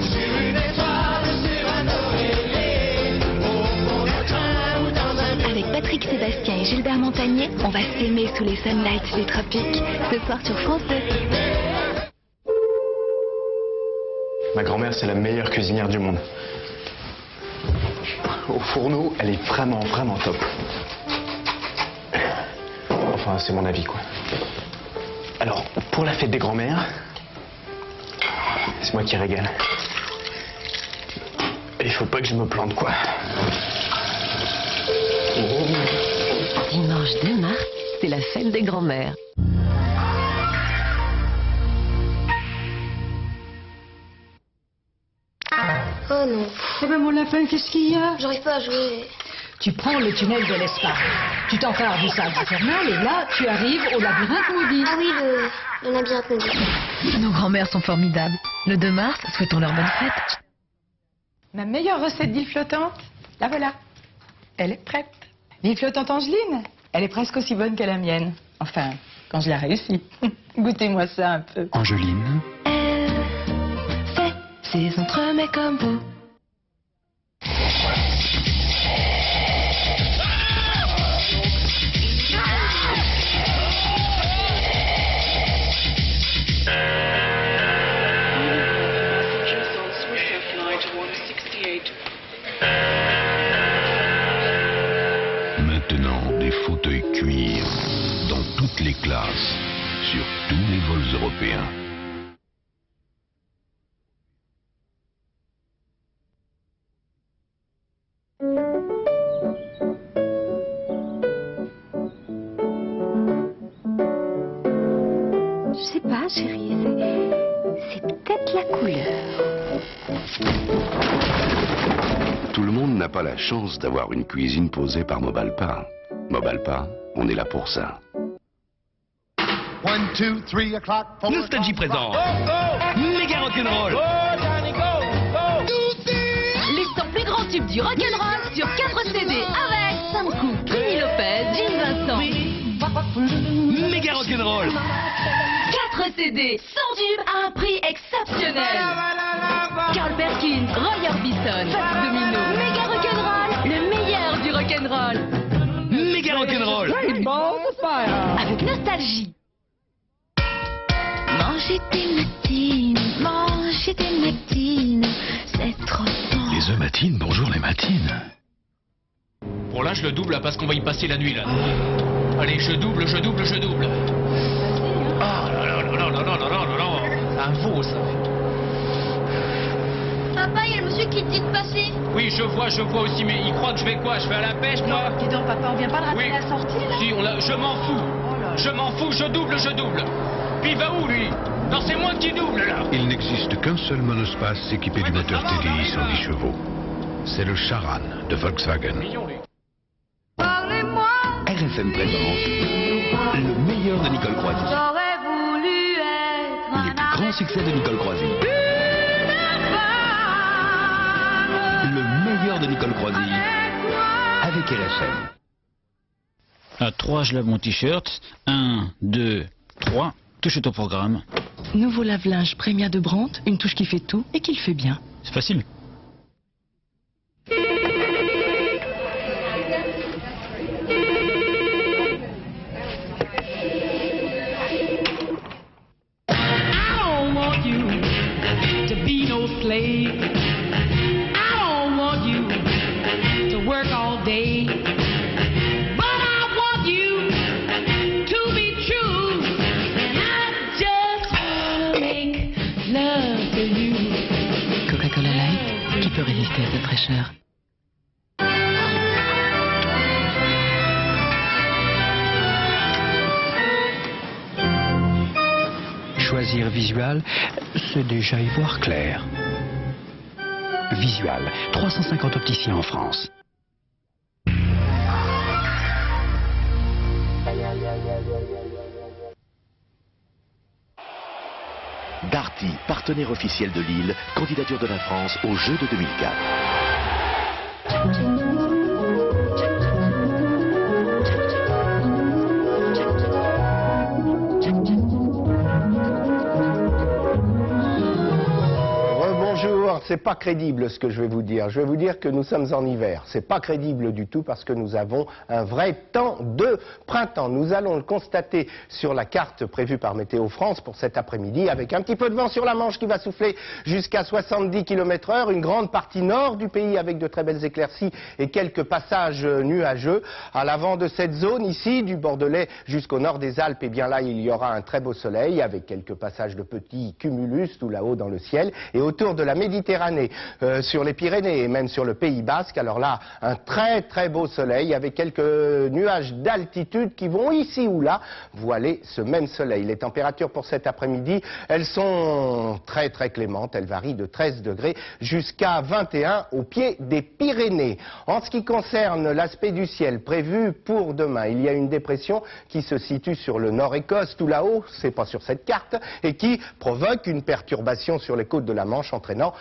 sur une étoile, sur un oreiller, au fond d'un train ou dans un bus. Avec Patrick Sébastien et Gilbert Montagnier, on va s'aimer sous les sunlights des tropiques, ce soir sur France 2. Ma grand-mère, c'est la meilleure cuisinière du monde. Au fourneau, elle est vraiment, vraiment top. Enfin, c'est mon avis, quoi. Alors, pour la fête des grands-mères, c'est moi qui régale. Et il faut pas que je me plante, quoi. Dimanche 2 mars, c'est la fête des grands-mères. Oh non. Eh ben mon lapin, qu'est-ce qu'il y a? J'arrive pas à jouer. Tu prends le tunnel de l'espace. Tu t'en fais du sable infernal et là, tu arrives au labyrinthe maudit. Ah oui, le labyrinthe maudit. Nos grands-mères sont formidables. Le 2 mars, souhaitons leur bonne fête. Ma meilleure recette d'île flottante, la voilà. Elle est prête. L'île flottante Angeline, elle est presque aussi bonne que la mienne. Enfin, quand je l'ai réussi. Goûtez-moi ça un peu. Angeline. Elle fait ses entremets comme vous. Maintenant, des fauteuils cuir dans toutes les classes, sur tous les vols européens. Je sais pas, chérie, c'est peut-être la couleur. Tout le monde n'a pas la chance d'avoir une cuisine posée par Mobalpa. Mobalpa, on est là pour ça. Nostalgie présent. Méga rock'n'roll. Les 100 plus grands tubes du rock'n'roll sur 4 CD avec Sam Cooke, Kenny Lopez, Jim Vincent. Méga rock'n'roll. 4 CD, 100 tubes à un prix exceptionnel. Carl Perkins, Roy Orbison, Fats Domino, Méga rock'n'roll, le meilleur du rock'n'roll. Méga rock'n'roll. Avec nostalgie. Manger des matines, c'est trop bon. Les œufs matines, bonjour les matines. Bon là je le double là, parce qu'on va y passer la nuit là. Allez, je double. Ah là là là là là là là là là. Un veau ça. Papa, il y a le monsieur qui te dit de passer. Oui, je vois aussi, mais il croit que je vais quoi? Je vais à la pêche moi? Dis donc, papa, on vient pas de rater la sortie là? Si, je m'en fous. Je m'en fous, je double. Puis il va où lui? Non, c'est moi qui double là. Il n'existe qu'un seul monospace équipé du moteur TDI 110 chevaux. C'est le Charan de Volkswagen. RFM présente le meilleur de Nicole Croisy. J'aurais voulu être Les plus grands succès de Nicole Croisy. Le meilleur de Nicole Croisy avec RFM. À 3, je lave mon t-shirt. 1, 2, 3. Touche au programme. Nouveau lave-linge Premia de Brandt, une touche qui fait tout et qui le fait bien. C'est facile. Coca-Cola Light, qui peut résister à cette fraîcheur? Choisir Visual, c'est déjà y voir clair. Visual, 350 opticiens en France. Darty, partenaire officiel de Lille, candidature de la France aux Jeux de 2004. Bonjour, c'est pas crédible ce que je vais vous dire. Je vais vous dire que nous sommes en hiver. C'est pas crédible du tout parce que nous avons un vrai temps de printemps. Nous allons le constater sur la carte prévue par Météo France pour cet après-midi avec un petit peu de vent sur la Manche qui va souffler jusqu'à 70 km/h. Une grande partie nord du pays avec de très belles éclaircies et quelques passages nuageux. À l'avant de cette zone ici, du Bordelais jusqu'au nord des Alpes, et bien là il y aura un très beau soleil avec quelques passages de petits cumulus tout là-haut dans le ciel. Et autour de la Méditerranée, sur les Pyrénées et même sur le Pays Basque, alors là, un très très beau soleil avec quelques nuages d'altitude qui vont ici ou là voiler ce même soleil. Les températures pour cet après-midi, elles sont très très clémentes, elles varient de 13 degrés jusqu'à 21 au pied des Pyrénées. En ce qui concerne l'aspect du ciel prévu pour demain, il y a une dépression qui se situe sur le nord-Écosse, tout là-haut, c'est pas sur cette carte, et qui provoque une perturbation sur les côtes de la Manche entraînant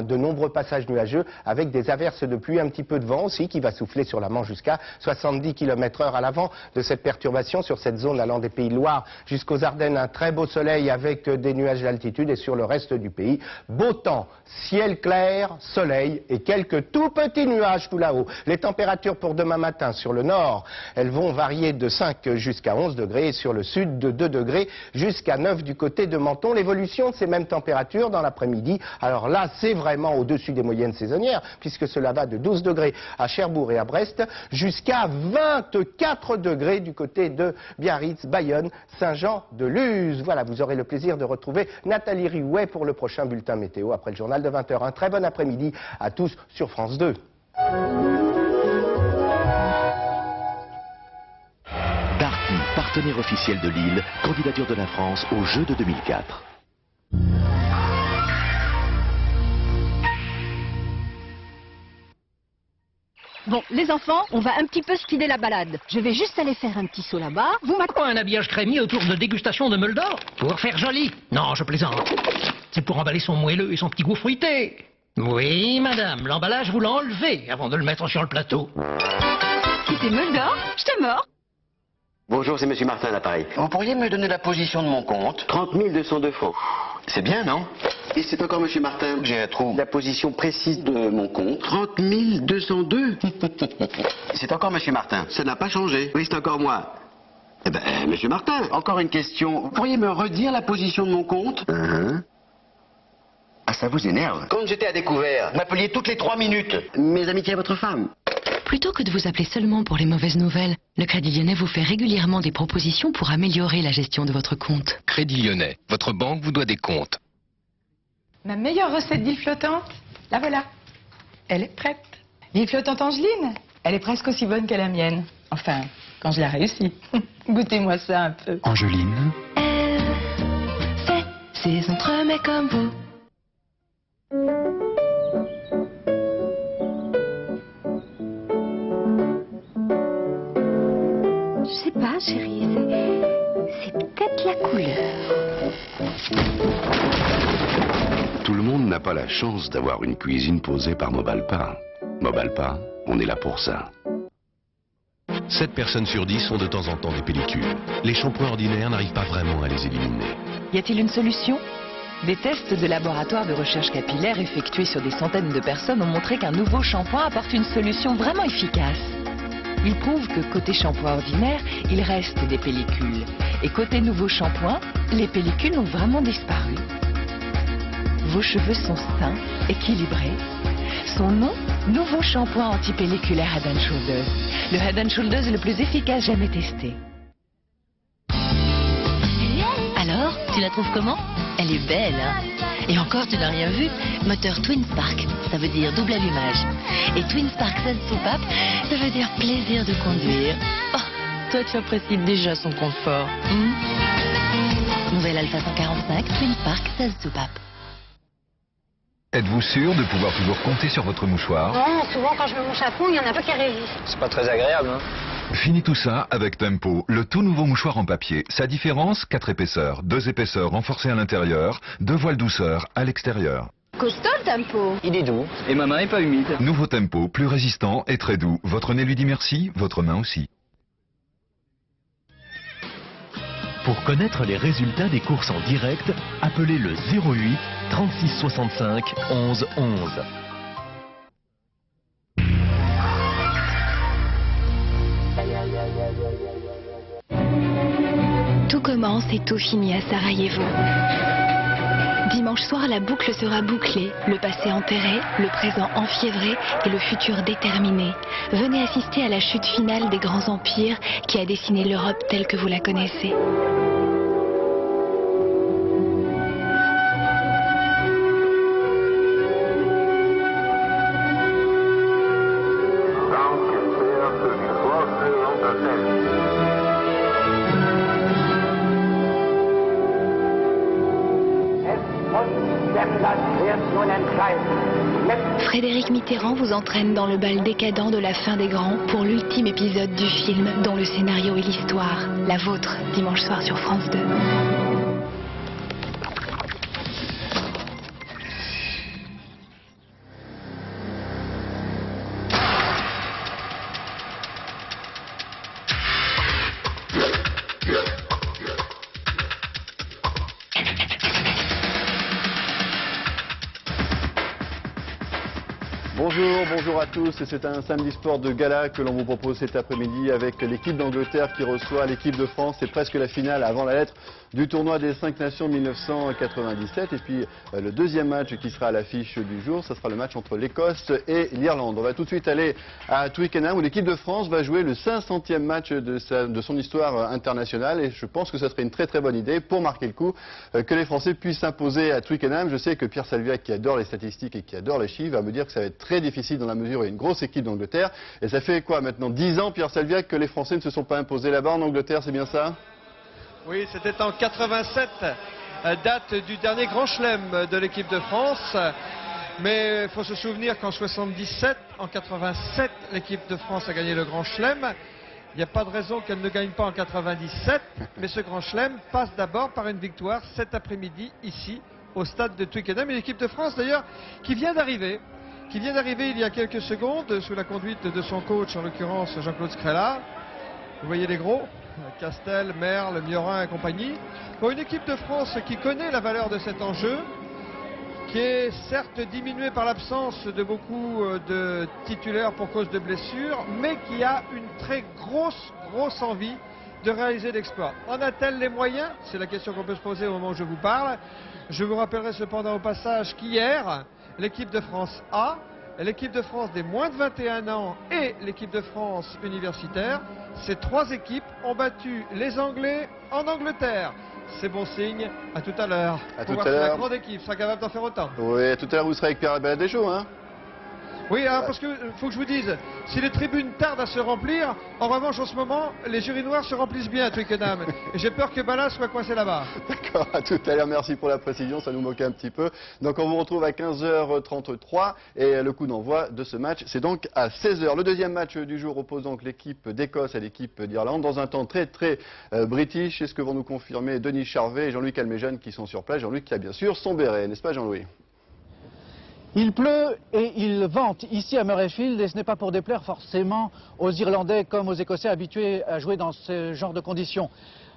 de nombreux passages nuageux avec des averses de pluie, un petit peu de vent aussi qui va souffler sur la Manche jusqu'à 70 km/h à l'avant de cette perturbation sur cette zone allant des Pays de Loire jusqu'aux Ardennes. Un très beau soleil avec des nuages d'altitude et sur le reste du pays, beau temps, ciel clair, soleil et quelques tout petits nuages tout là-haut. Les températures pour demain matin sur le nord, elles vont varier de 5 jusqu'à 11 degrés et sur le sud de 2 degrés jusqu'à 9 du côté de Menton. L'évolution de ces mêmes températures dans l'après-midi, alors là c'est vraiment au-dessus des moyennes saisonnières puisque cela va de 12 degrés à Cherbourg et à Brest jusqu'à 24 degrés du côté de Biarritz, Bayonne, Saint-Jean-de-Luz. Voilà, vous aurez le plaisir de retrouver Nathalie Riouet pour le prochain bulletin météo après le journal de 20h. Un très bon après-midi à tous sur France 2. Darty, partenaire officiel de Lille, candidature de la France aux Jeux de 2004. Bon, les enfants, on va un petit peu speeder la balade. Je vais juste aller faire un petit saut là-bas. Vous m'avez quoi, un habillage crémier autour de dégustation de meule d'or? Pour faire joli? Non, je plaisante. C'est pour emballer son moelleux et son petit goût fruité. Oui, madame, l'emballage, vous l'enlevez avant de le mettre sur le plateau. C'était meule d'or? J'étais mort. Bonjour, c'est Monsieur Martin à l'appareil. Vous pourriez me donner la position de mon compte? 30 202 francs. C'est bien, non? Et c'est encore Monsieur Martin. J'ai un trou. La position précise de mon compte. 30 202. C'est encore Monsieur Martin. Ça n'a pas changé. Oui, c'est encore moi. Eh ben, Monsieur Martin, encore une question. Vous pourriez me redire la position de mon compte? Ah, ça vous énerve. Quand j'étais à découvert, vous m'appeliez toutes les 3 minutes. Mes amitiés à votre femme. Plutôt que de vous appeler seulement pour les mauvaises nouvelles, le Crédit Lyonnais vous fait régulièrement des propositions pour améliorer la gestion de votre compte. Crédit Lyonnais, votre banque vous doit des comptes. Ma meilleure recette d'île flottante, la voilà. Elle est prête. L'île flottante Angeline, elle est presque aussi bonne que la mienne. Enfin, quand je la réussis. Goûtez-moi ça un peu. Angeline. Elle fait ses entremets comme vous. Je sais pas, chérie, c'est peut-être la couleur. Tout le monde n'a pas la chance d'avoir une cuisine posée par Mobalpa. Mobalpa, on est là pour ça. 7 personnes sur 10 ont de temps en temps des pellicules. Les shampoings ordinaires n'arrivent pas vraiment à les éliminer. Y a-t-il une solution? Des tests de laboratoire de recherche capillaire effectués sur des centaines de personnes ont montré qu'un nouveau shampoing apporte une solution vraiment efficace. Il prouve que côté shampoing ordinaire, il reste des pellicules. Et côté nouveau shampoing, les pellicules ont vraiment disparu. Vos cheveux sont sains, équilibrés. Son nom, nouveau shampoing antipelliculaire Head & Shoulders. Le Head & Shoulders le plus efficace jamais testé. Alors, tu la trouves comment? Elle est belle, hein? Et encore, tu n'as rien vu? Moteur Twin Spark, ça veut dire double allumage. Et Twin Spark 16 soupapes, ça veut dire plaisir de conduire. Oh, toi, tu apprécies déjà son confort. Nouvelle Alpha 145, Twin Spark 16 soupapes. Êtes-vous sûr de pouvoir toujours compter sur votre mouchoir? Non, souvent quand je me mouche à fond, il y en a peu qui résistent. C'est pas très agréable, hein? Fini tout ça avec Tempo, le tout nouveau mouchoir en papier. Sa différence, 4 épaisseurs, 2 épaisseurs renforcées à l'intérieur, 2 voiles douceur à l'extérieur. Costaud le Tempo. Il est doux. Et ma main est pas humide. Nouveau Tempo, plus résistant et très doux. Votre nez lui dit merci, votre main aussi. Pour connaître les résultats des courses en direct, appelez le 08 36 65 11 11. Tout commence et tout finit à Sarajevo. Dimanche soir, la boucle sera bouclée, le passé enterré, le présent enfiévré et le futur déterminé. Venez assister à la chute finale des grands empires qui a dessiné l'Europe telle que vous la connaissez. Frédéric Mitterrand vous entraîne dans le bal décadent de la fin des grands pour l'ultime épisode du film dont le scénario est l'histoire. La vôtre, dimanche soir sur France 2. Bonjour à tous. Et c'est un samedi sport de gala que l'on vous propose cet après-midi avec l'équipe d'Angleterre qui reçoit l'équipe de France. C'est presque la finale avant la lettre du tournoi des 5 nations 1997. Et puis le deuxième match qui sera à l'affiche du jour, ce sera le match entre l'Écosse et l'Irlande. On va tout de suite aller à Twickenham où l'équipe de France va jouer le 500e match de son histoire internationale. Et je pense que ce serait une très bonne idée pour marquer le coup que les Français puissent s'imposer à Twickenham. Je sais que Pierre Salviac, qui adore les statistiques et qui adore les chiffres, va me dire que ça va être très difficile dans la mesure où il y a une grosse équipe d'Angleterre. Et ça fait quoi maintenant 10 ans, Pierre Salviac, que les Français ne se sont pas imposés là-bas en Angleterre, c'est bien ça? Oui, c'était en 87, date du dernier grand chelem de l'équipe de France. Mais il faut se souvenir qu'en 77, en 87, l'équipe de France a gagné le grand chelem. Il n'y a pas de raison qu'elle ne gagne pas en 97, mais ce grand chelem passe d'abord par une victoire cet après-midi ici au stade de Twickenham. Et l'équipe de France d'ailleurs qui vient d'arriver il y a quelques secondes sous la conduite de son coach, en l'occurrence Jean-Claude Scrella. Vous voyez les gros, Castel, Merle, Miorin et compagnie. Pour une équipe de France qui connaît la valeur de cet enjeu, qui est certes diminuée par l'absence de beaucoup de titulaires pour cause de blessures, mais qui a une très grosse envie de réaliser l'exploit. En a-t-elle les moyens? C'est la question qu'on peut se poser au moment où je vous parle. Je vous rappellerai cependant au passage qu'hier, l'équipe de France A, l'équipe de France des moins de 21 ans et l'équipe de France universitaire, ces trois équipes ont battu les Anglais en Angleterre. C'est bon signe. À tout à l'heure. À tout tout à à l'heure. La l'heure. grande équipe sera capable d'en faire autant. Oui, tout à l'heure vous serez avec Pierre Baladéjo, hein? Oui, hein, parce qu'il faut que je vous dise, si les tribunes tardent à se remplir, en revanche en ce moment, les urinoirs se remplissent bien à Twickenham. Et j'ai peur que Bala soit coincé là-bas. D'accord, à tout à l'heure, merci pour la précision, ça nous moquait un petit peu. Donc on vous retrouve à 15h33 et le coup d'envoi de ce match, c'est donc à 16h. Le deuxième match du jour oppose donc l'équipe d'Écosse à l'équipe d'Irlande dans un temps très british. C'est ce que vont nous confirmer Denis Charvet et Jean-Louis Calmejane qui sont sur place. Jean-Louis qui a bien sûr son béret, n'est-ce pas Jean-Louis? Il pleut et il vente ici à Murrayfield et ce n'est pas pour déplaire forcément aux Irlandais comme aux Écossais habitués à jouer dans ce genre de conditions.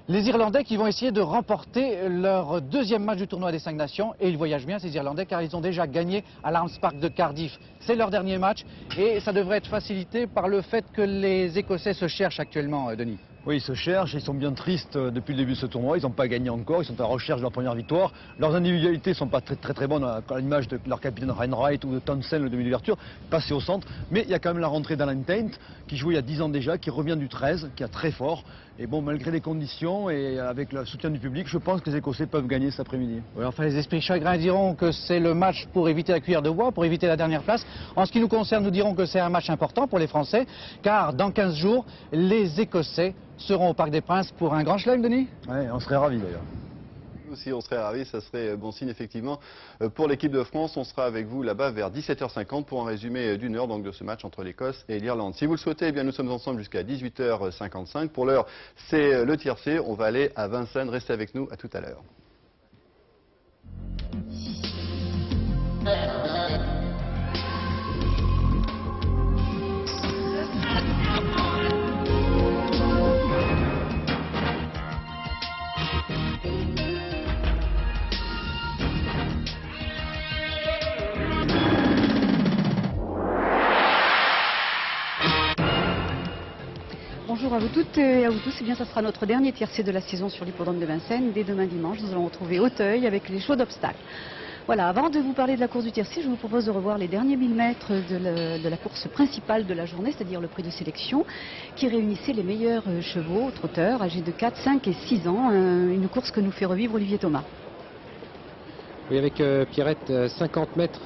Les Irlandais qui vont essayer de remporter leur deuxième match du tournoi des 5 nations et ils voyagent bien ces Irlandais car ils ont déjà gagné à l'Arms Park de Cardiff. C'est leur dernier match et ça devrait être facilité par le fait que les Écossais se cherchent actuellement, Denis. Oui, ils se cherchent, ils sont bien tristes depuis le début de ce tournoi, ils n'ont pas gagné encore, ils sont à la recherche de leur première victoire. Leurs individualités ne sont pas très bonnes, à l'image de leur capitaine Reinwright ou de Townsend, le demi d'ouverture, passé au centre. Mais il y a quand même la rentrée d'Alan Taint, qui jouait il y a 10 ans déjà, qui revient du 13, qui est très fort. Et bon, malgré les conditions et avec le soutien du public, je pense que les Écossais peuvent gagner cet après-midi. Oui, enfin, les esprits chagrins diront que c'est le match pour éviter la cuillère de bois, pour éviter la dernière place. En ce qui nous concerne, nous dirons que c'est un match important pour les Français, car dans 15 jours, les Écossais seront au Parc des Princes pour un grand chelem, Denis? Oui, on serait ravis d'ailleurs. Aussi, on serait ravis, ça serait bon signe effectivement pour l'équipe de France. On sera avec vous là-bas vers 17h50 pour un résumé d'une heure donc de ce match entre l'Écosse et l'Irlande. Si vous le souhaitez, eh bien, nous sommes ensemble jusqu'à 18h55. Pour l'heure, c'est le tiercé. On va aller à Vincennes. Restez avec nous, à tout à l'heure. Bonjour à vous toutes et à vous tous. Eh bien, ça sera notre dernier tiercé de la saison sur l'hippodrome de Vincennes. Dès demain dimanche, nous allons retrouver Auteuil avec les chauds d'obstacles. Voilà, avant de vous parler de la course du tiercé, je vous propose de revoir les derniers 1000 mètres de la course principale de la journée, c'est-à-dire le prix de sélection, qui réunissait les meilleurs chevaux, trotteurs, âgés de 4, 5 et 6 ans. Une course que nous fait revivre Olivier Thomas. Oui, avec Pierrette, 50 mètres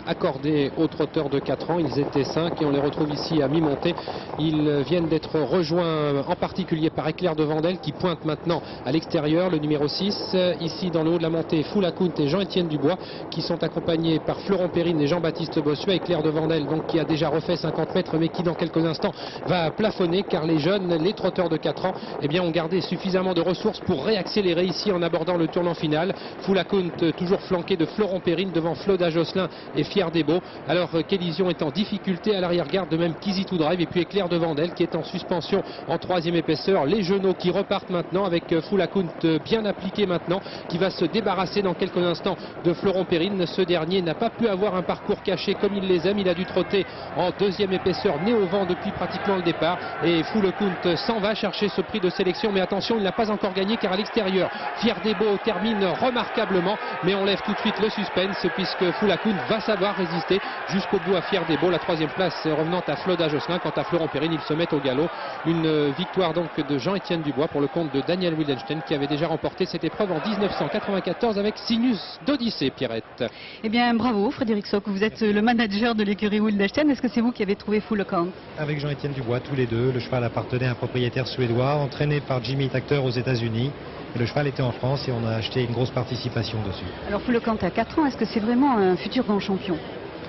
accordés aux trotteurs de 4 ans. Ils étaient 5 et on les retrouve ici à mi-montée. Ils viennent d'être rejoints en particulier par Éclair de Vandel qui pointe maintenant à l'extérieur, le numéro 6. Ici dans le haut de la montée, Foulakout et Jean-Étienne Dubois qui sont accompagnés par Florent Périne et Jean-Baptiste Bossuet. Éclair de Vandel donc qui a déjà refait 50 mètres mais qui dans quelques instants va plafonner car les jeunes, les trotteurs de 4 ans eh bien, ont gardé suffisamment de ressources pour réaccélérer ici en abordant le tournant final. Foulakout toujours toujours flanqué de Florent Périne devant Floda Josselin et Fier Desbeaux. Alors qu'Elysion est en difficulté à l'arrière-garde, de même qu'Easy to Drive, et puis Éclair de Vandel qui est en suspension en troisième épaisseur. Les genoux qui repartent maintenant avec Foulakoun bien appliqué maintenant, qui va se débarrasser dans quelques instants de Florent Périne. Ce dernier n'a pas pu avoir un parcours caché comme il les aime. Il a dû trotter en deuxième épaisseur, né au vent depuis pratiquement le départ. Et Foulakoun s'en va chercher ce prix de sélection. Mais attention, il n'a pas encore gagné car à l'extérieur, Fier Desbeaux termine remarquablement. Mais on lève tout de suite le suspense puisque Foulakoun va savoir résister jusqu'au bout à Fier Desbeaux. La troisième place revenant à Floda Josselin. Quant à Florent Périne, il se met au galop. Une victoire donc de Jean-Étienne Dubois pour le compte de Daniel Wildenstein qui avait déjà remporté cette épreuve en 1994 avec Sinus d'Odyssée, Pierrette. Eh bien, bravo Frédéric Sock, vous êtes le manager de l'écurie Wildenstein. Est-ce que c'est vous qui avez trouvé Foulakoun? Avec Jean-Étienne Dubois, tous les deux. Le cheval appartenait à un propriétaire suédois, entraîné par Jimmy Takter aux États-Unis. Et le cheval était en France et on a acheté une grosse participation dessus. Alors Foulakoun a 4 ans, est-ce que c'est vraiment un futur grand champion?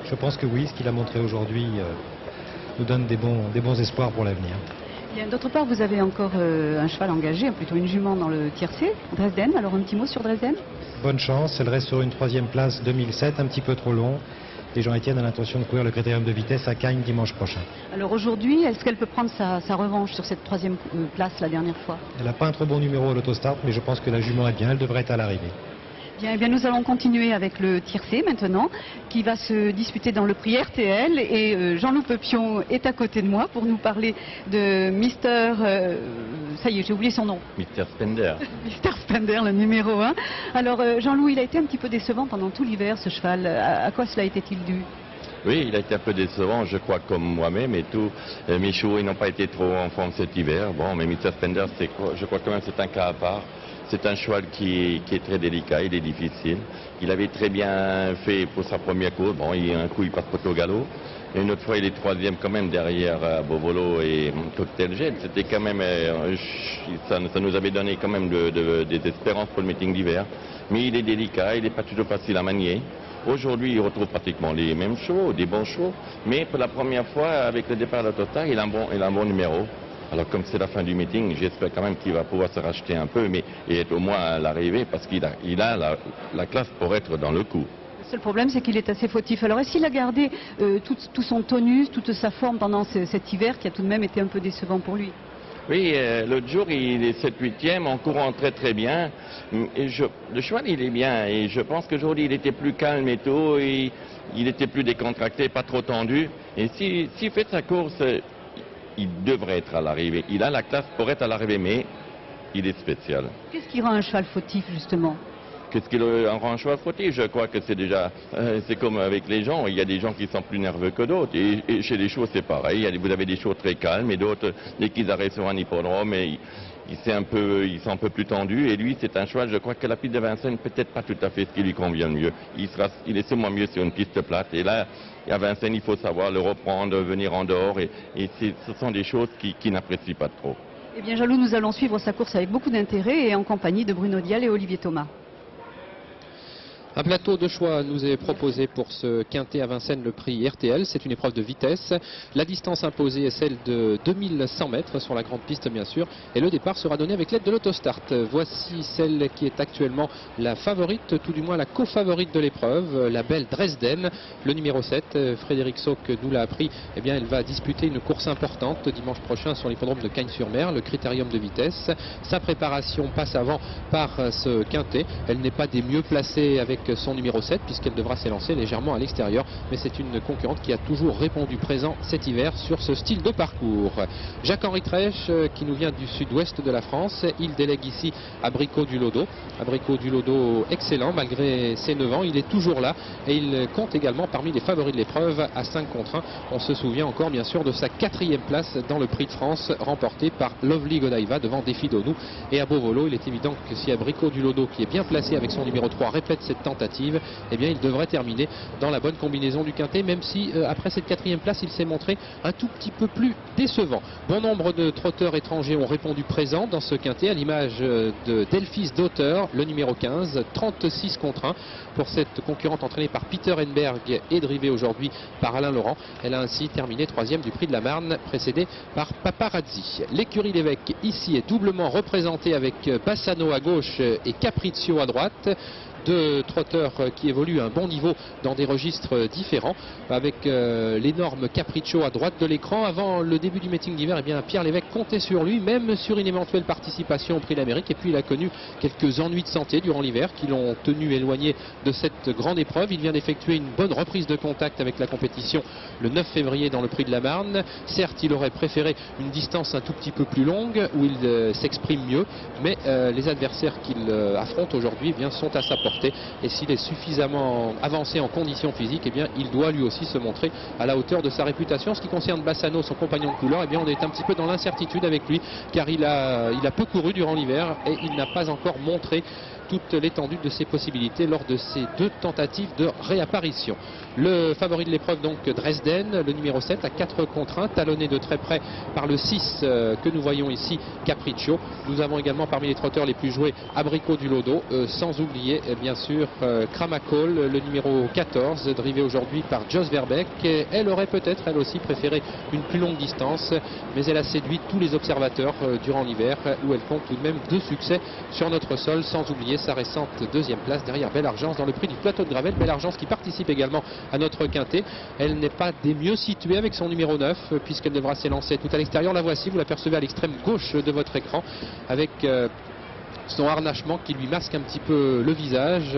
Je pense que oui, ce qu'il a montré aujourd'hui nous donne des bons espoirs pour l'avenir. D'autre part, vous avez encore un cheval engagé, plutôt une jument dans le tiercé, Dresden. Alors un petit mot sur Dresden? Bonne chance, elle reste sur une troisième place 2007, un petit peu trop long. Et Jean-Étienne a l'intention de courir le critérium de vitesse à Cagnes dimanche prochain. Alors aujourd'hui, est-ce qu'elle peut prendre sa revanche sur cette troisième place la dernière fois? Elle n'a pas un trop bon numéro à l'autostart, mais je pense que la jument est bien, elle devrait être à l'arrivée. Bien, eh bien, nous allons continuer avec le tiercé maintenant, qui va se disputer dans le prix RTL. Et Jean-Loup Peupion est à côté de moi pour nous parler de Mister... ça y est, j'ai oublié son nom. Mister Spender. Mister Spender, le numéro 1. Alors Jean-Loup, il a été un petit peu décevant pendant tout l'hiver, ce cheval. À quoi cela était-il dû? Oui, il a été un peu décevant, je crois, comme moi-même et tout. Mes chevaux, ils n'ont pas été trop en forme cet hiver. Bon, mais Mister Spender, je crois quand même que c'est un cas à part. C'est un cheval qui est très délicat, il est difficile. Il avait très bien fait pour sa première course. Bon, un coup, il passe au galop. Et une autre fois, il est troisième quand même derrière Bovolo et Cocktail Gel. C'était quand même... ça nous avait donné quand même des espérances pour le meeting d'hiver. Mais il est délicat, il n'est pas toujours facile à manier. Aujourd'hui, il retrouve pratiquement les mêmes chevaux, des bons chevaux. Mais pour la première fois, avec le départ de Total, il a un bon numéro. Alors comme c'est la fin du meeting, j'espère quand même qu'il va pouvoir se racheter un peu et être au moins à l'arrivée parce qu'il a la classe pour être dans le coup. Le seul problème, c'est qu'il est assez fautif. Alors est-ce qu'il a gardé tout son tonus, toute sa forme pendant cet hiver qui a tout de même été un peu décevant pour lui? Oui, l'autre jour, il est 7-8e en courant très très bien. Et le cheval, il est bien et je pense qu'aujourd'hui, il était plus calme et tout. Et il était plus décontracté, pas trop tendu. Et s'il fait sa course... il devrait être à l'arrivée. Il a la classe pour être à l'arrivée, mais il est spécial. Qu'est-ce qui rend un cheval fautif, justement? Qu'est-ce qui rend un cheval fautif? Je crois que c'est déjà... c'est comme avec les gens. Il y a des gens qui sont plus nerveux que d'autres. Et chez les chevaux, c'est pareil. Vous avez des chevaux très calmes et d'autres, dès qu'ils arrivent sur un hippodrome, ils sont un peu plus tendus. Et lui, c'est un cheval, je crois que la piste de Vincennes, peut-être pas tout à fait ce qui lui convient le mieux. Il est sûrement mieux sur une piste plate. Et là, à Vincennes, il faut savoir le reprendre, venir en dehors. Et ce sont des choses qu'il n'apprécie pas trop. Eh bien, Jaloux, nous allons suivre sa course avec beaucoup d'intérêt et en compagnie de Bruno Dial et Olivier Thomas. Un plateau de choix nous est proposé pour ce quintet à Vincennes, le prix RTL. C'est une épreuve de vitesse. La distance imposée est celle de 2100 mètres sur la grande piste, bien sûr. Et le départ sera donné avec l'aide de l'autostart. Voici celle qui est actuellement la favorite, tout du moins la co-favorite de l'épreuve, la belle Dresden. Le numéro 7, Frédéric Sock nous l'a appris. Eh bien, elle va disputer une course importante dimanche prochain sur l'hippodrome de Cagnes-sur-Mer, le critérium de vitesse. Sa préparation passe avant par ce quintet. Elle n'est pas des mieux placées avec son numéro 7 puisqu'elle devra s'élancer légèrement à l'extérieur, mais c'est une concurrente qui a toujours répondu présent cet hiver sur ce style de parcours. Jacques-Henri Trèche qui nous vient du sud-ouest de la France, il délègue ici Abricot du Lodo. Abricot du Lodo excellent malgré ses 9 ans, il est toujours là et il compte également parmi les favoris de l'épreuve à 5 contre 1. On se souvient encore bien sûr de sa 4e place dans le prix de France remporté par Lovely Godiva devant Défi Donou et à Bovolo. Il est évident que si Abricot du Lodo qui est bien placé avec son numéro 3 répète cette tentative, eh bien il devrait terminer dans la bonne combinaison du quintet, même si après cette 4e place il s'est montré un tout petit peu plus décevant. Bon nombre de trotteurs étrangers ont répondu présent dans ce quintet, à l'image de Delphis Daughter, le numéro 15, 36 contre 1 pour cette concurrente entraînée par Peter Enberg et drivée aujourd'hui par Alain Laurent. Elle a ainsi terminé 3e du prix de la Marne, précédée par Paparazzi. L'écurie Lévesque ici est doublement représentée avec Bassano à gauche et Capriccio à droite. Deux trotteurs trotteurs qui évoluent à un bon niveau dans des registres différents, avec l'énorme Capriccio à droite de l'écran. Avant le début du meeting d'hiver, eh bien Pierre Lévesque comptait sur lui, même sur une éventuelle participation au Prix d'Amérique. Et puis il a connu quelques ennuis de santé durant l'hiver qui l'ont tenu éloigné de cette grande épreuve. Il vient d'effectuer une bonne reprise de contact avec la compétition le 9 février dans le Prix de la Marne. Certes, il aurait préféré une distance un tout petit peu plus longue où il s'exprime mieux, mais les adversaires qu'il affronte aujourd'hui sont à sa portée. Et s'il est suffisamment avancé en conditions physiques, eh bien, il doit lui aussi se montrer à la hauteur de sa réputation. Ce qui concerne Bassano, son compagnon de couleur, eh bien, on est un petit peu dans l'incertitude avec lui, car il a peu couru durant l'hiver et il n'a pas encore montré toute l'étendue de ses possibilités lors de ces 2 tentatives de réapparition. Le favori de l'épreuve, donc Dresden, le numéro 7 à 4 contre 1, talonné de très près par le 6 que nous voyons ici, Capriccio. Nous avons également parmi les trotteurs les plus joués Abricot du Lodo, sans oublier bien sûr Kramacol, le numéro 14, drivé aujourd'hui par Jos Verbeek. Elle aurait peut-être elle aussi préféré une plus longue distance, mais elle a séduit tous les observateurs durant l'hiver, où elle compte tout de même 2 succès sur notre sol, sans oublier sa récente 2e place derrière Belle Argence dans le prix du plateau de Gravel. Belle Argence qui participe également à notre quintet. Elle n'est pas des mieux situées avec son numéro 9 puisqu'elle devra s'élancer tout à l'extérieur. La voici, vous l'apercevez à l'extrême gauche de votre écran avec son harnachement qui lui masque un petit peu le visage.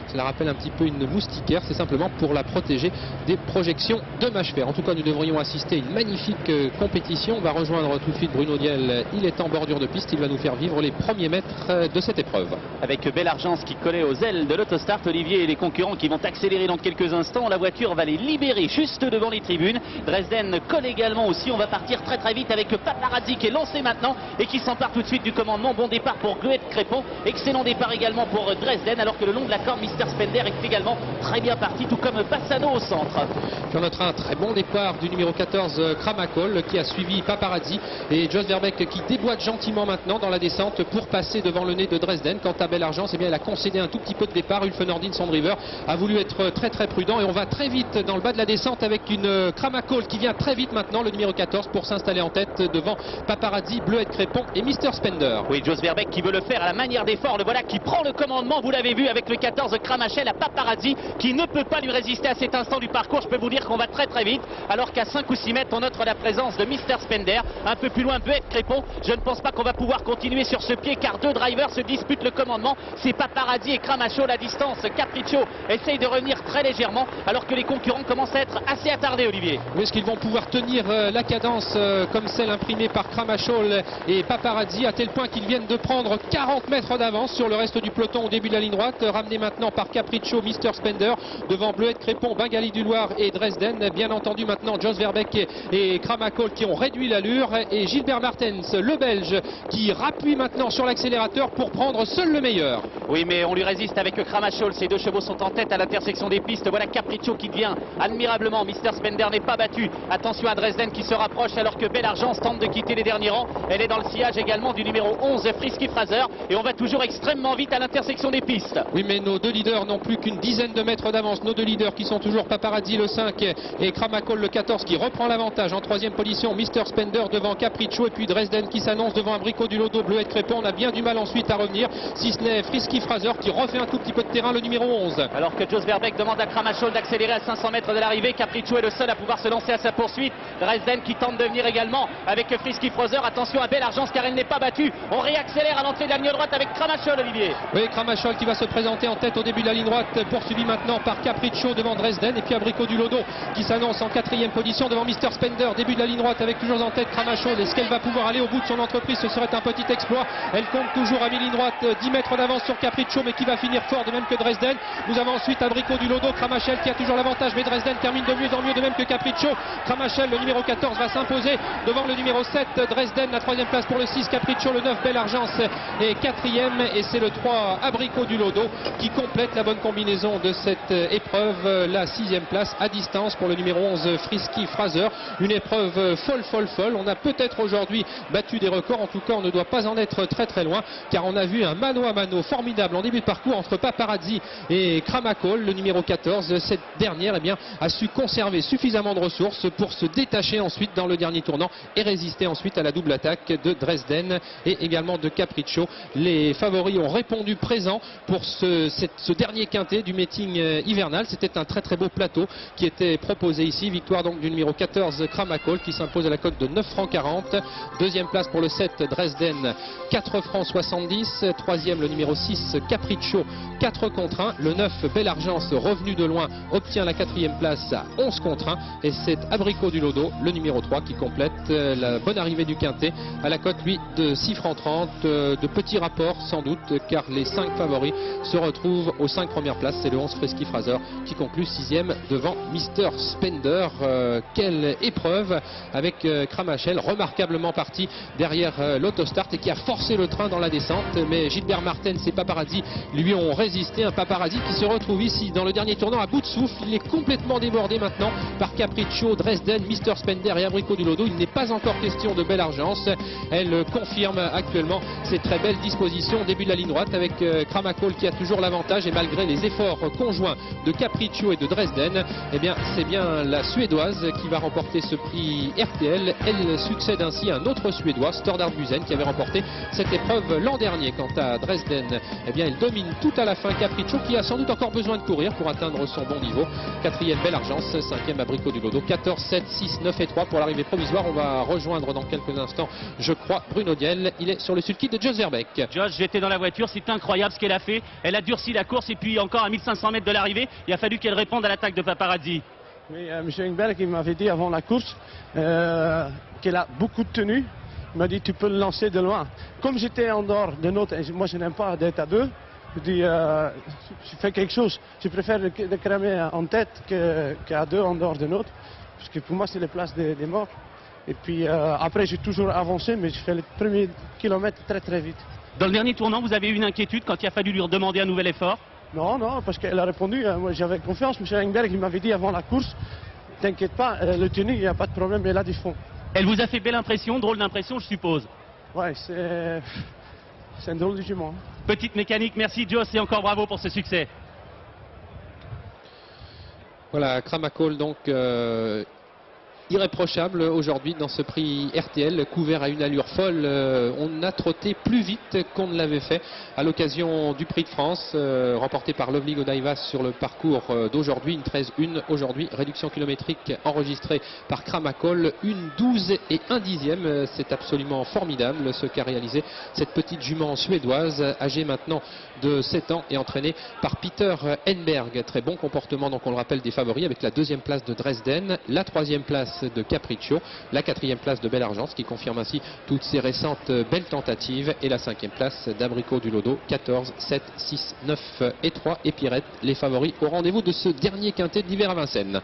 Cela rappelle un petit peu une moustiquaire. C'est simplement pour la protéger des projections de mâche fer. En tout cas, nous devrions assister à une magnifique compétition. On va rejoindre tout de suite Bruno Diel. Il est en bordure de piste. Il va nous faire vivre les premiers mètres de cette épreuve. Avec Belle Argence qui collait aux ailes de l'autostart, Olivier et les concurrents qui vont accélérer dans quelques instants. La voiture va les libérer juste devant les tribunes. Dresden colle également aussi. On va partir très très vite avec Paparazzi qui est lancé maintenant et qui s'empare tout de suite du commandement. Bon départ pour Goethe-Crépon. Excellent départ également pour Dresden, alors que le long de la corde, Mr Spender est également très bien parti, tout comme Bassano au centre. Puis on notera un très bon départ du numéro 14 Kramacol qui a suivi Paparazzi et Jos Verbeek qui déboîte gentiment maintenant dans la descente pour passer devant le nez de Dresden. Quant à Belle Argence, eh bien, elle a concédé un tout petit peu de départ. Ulf Nordin, son driver, a voulu être très très prudent et on va très vite dans le bas de la descente avec une Kramacol qui vient très vite maintenant, le numéro 14, pour s'installer en tête devant Paparazzi, Bleuette-Crépon et Mr Spender. Oui, Jos Verbeek qui veut le faire à la manière d'effort, le voilà qui prend le commandement, vous l'avez vu avec le 14 Kramachel à Paparazzi qui ne peut pas lui résister à cet instant du parcours. Je peux vous dire qu'on va très très vite, alors qu'à 5 ou 6 mètres on note la présence de Mr Spender, un peu plus loin Bleuette-Crépon. Je ne pense pas qu'on va pouvoir continuer sur ce pied car 2 drivers se disputent le commandement, c'est Paparazzi et Kramachel. La distance, Capriccio essaye de revenir très légèrement alors que les concurrents commencent à être assez attardés, Olivier. Oui, est-ce qu'ils vont pouvoir tenir la cadence comme celle imprimée par Kramachel et Paparazzi, à tel point qu'ils viennent de prendre 40 mètres d'avance sur le reste du peloton au début de la ligne droite, ramené maintenant par Capriccio, Mr Spender, devant Bleuette-Crépon, Bengali du Loir et Dresden. Bien entendu maintenant Jos Verbeek et Kramacol qui ont réduit l'allure, et Gilbert Martens, le Belge, qui rappuie maintenant sur l'accélérateur pour prendre seul le meilleur. Oui, mais on lui résiste avec Kramachol. Ces 2 chevaux sont en tête à l'intersection des pistes. Voilà Capriccio qui devient admirablement. Mr Spender n'est pas battu. Attention à Dresden qui se rapproche alors que Belle Argence tente de quitter les derniers rangs. Elle est dans le sillage également du numéro 11 Frisky Fraser et on va toujours extrêmement vite à l'intersection des pistes. Oui, mais nos 2 leaders n'ont plus qu'une dizaine de mètres d'avance. Nos 2 leaders qui sont toujours Paparazzi le 5 et Kramacol le 14 qui reprend l'avantage. En 3e position, Mr Spender devant Capriccio et puis Dresden qui s'annonce devant Abricot du Lodo, Bleuette-Crépon. On a bien du mal ensuite à revenir, si ce n'est Frisky Fraser qui refait un tout petit peu de terrain, le numéro 11. Alors que Jos Verbeek demande à Kramachol d'accélérer à 500 mètres de l'arrivée, Capriccio est le seul à pouvoir se lancer à sa poursuite. Dresden qui tente de venir également avec Frisky Fraser. Attention à Belle Argence car elle n'est pas battue. On réaccélère à l'entrée de la ligne droite avec Kramachol, Olivier. Oui, Kramachol qui va se présenter en tête au début de la ligne droite, poursuivi maintenant par Capriccio devant Dresden et puis Abricot du Lodo qui s'annonce en 4e position devant Mr Spender. Début de la ligne droite avec toujours en tête Kramachol. Est-ce qu'elle va pouvoir aller au bout de son entreprise? Ce serait un petit exploit. Elle compte toujours à mi-ligne droite, 10 mètres d'avance sur Capriccio, mais qui va finir fort, de même que Dresden. Nous avons ensuite Abricot du Lodo, Kramachel qui a toujours l'avantage, mais Dresden termine de mieux en mieux, de même que Capriccio. Kramachel, le numéro 14, va s'imposer devant le numéro 7 Dresden, la 3e place pour le 6 Capriccio, le 9 Belle Argence est 4e et c'est le 3 Abricot du Lodo qui complète la bonne combinaison de cette épreuve. La 6e place à distance pour le numéro 11 Frisky Fraser. Une épreuve folle. On a peut-être aujourd'hui battu des records, en tout cas on ne doit pas en être très loin, car on a vu un mano à mano formidable en début de parcours entre Paparazzi et Kramacol, le numéro 14. Cette dernière a su conserver suffisamment de ressources pour se détacher ensuite dans le dernier tournant et résister ensuite à la double attaque de Dresden et également de Capriccio. Lodo. Les favoris ont répondu présent pour ce dernier quintet du meeting hivernal. C'était un très très beau plateau qui était proposé ici. Victoire donc du numéro 14 Kramakol qui s'impose à la cote de 9 francs 40. Deuxième place pour le 7 Dresden, 4 francs 70. Troisième le numéro 6 Capriccio, 4 contre 1. Le 9 Bellargence, revenu de loin, obtient la quatrième place à 11 contre 1. Et c'est Abricot du Lodo, le numéro 3, qui complète la bonne arrivée du quintet à la cote lui de 6 francs 30. De petits rapports sans doute car les 5 favoris se retrouvent aux 5 premières places. C'est le 11 Fresky Fraser qui conclut 6e devant Mr Spender. Quelle épreuve avec Kramachel, remarquablement parti derrière l'autostart et qui a forcé le train dans la descente, mais Gilbert Martens et Paparazzi lui ont résisté. Un Paparazzi qui se retrouve ici dans le dernier tournant à bout de souffle. Il est complètement débordé maintenant par Capriccio, Dresden, Mr Spender et Abricot du Lodo. Il n'est pas encore question de Bellargence. Elle confirme actuellement ses très belles dispositions. Début de la ligne droite avec Kramakol qui a toujours l'avantage, et malgré les efforts conjoints de Capriccio et de Dresden, eh bien c'est bien la Suédoise qui va remporter ce prix RTL. Elle succède ainsi à un autre Suédois, Stordard Busen, qui avait remporté cette épreuve l'an dernier. Quant à Dresden, eh bien elle domine tout à la fin Capriccio qui a sans doute encore besoin de courir pour atteindre son bon niveau. Quatrième Bellargence, cinquième Abricot du Lodo. 14, 7, 6, 9 et 3 pour l'arrivée provisoire. On va rejoindre dans quelques instants, je crois, Bruno Diel. Il est sur le sulky de Jos Verbeek. Josh, j'étais dans la voiture, c'est incroyable ce qu'elle a fait. Elle a durci la course et puis encore à 1500 mètres de l'arrivée, il a fallu qu'elle réponde à l'attaque de Paparazzi. Oui, M. Engberg, il m'avait dit avant la course qu'elle a beaucoup de tenue. Il m'a dit tu peux le lancer de loin. Comme j'étais en dehors de notes, et moi je n'aime pas d'être à deux, je dis je fais quelque chose. Je préfère de cramer en tête qu'à deux en dehors de notes. Parce que pour moi c'est les places des morts. Et puis après j'ai toujours avancé, mais je fais le premier kilomètre très très vite. Dans le dernier tournant, vous avez eu une inquiétude quand il a fallu lui redemander un nouvel effort? Non, non, parce qu'elle a répondu. Moi j'avais confiance. M. Engberg, il m'avait dit avant la course, t'inquiète pas, le tenue, il n'y a pas de problème, elle a du fond. Elle vous a fait belle impression, drôle d'impression, je suppose. Ouais, c'est un drôle de jument. Petite mécanique, merci Joss et encore bravo pour ce succès. Voilà, Kramakol donc irréprochable aujourd'hui dans ce prix RTL, couvert à une allure folle. On a trotté plus vite qu'on ne l'avait fait à l'occasion du prix de France, remporté par Lovely Godiva sur le parcours d'aujourd'hui. Une 13-1 aujourd'hui, réduction kilométrique enregistrée par Kramakol, une 12 et 1 dixième. C'est absolument formidable ce qu'a réalisé cette petite jument suédoise, âgée maintenant de 7 ans et entraînée par Peter Enberg. Très bon comportement, donc on le rappelle, des favoris, avec la deuxième place de Dresden, la troisième place de Capriccio, la quatrième place de Bellargence qui confirme ainsi toutes ses récentes belles tentatives, et la cinquième place d'Abricot du Lodo. 14, 7, 6, 9 et 3 et Pierrette, les favoris au rendez-vous de ce dernier quintet d'hiver à Vincennes.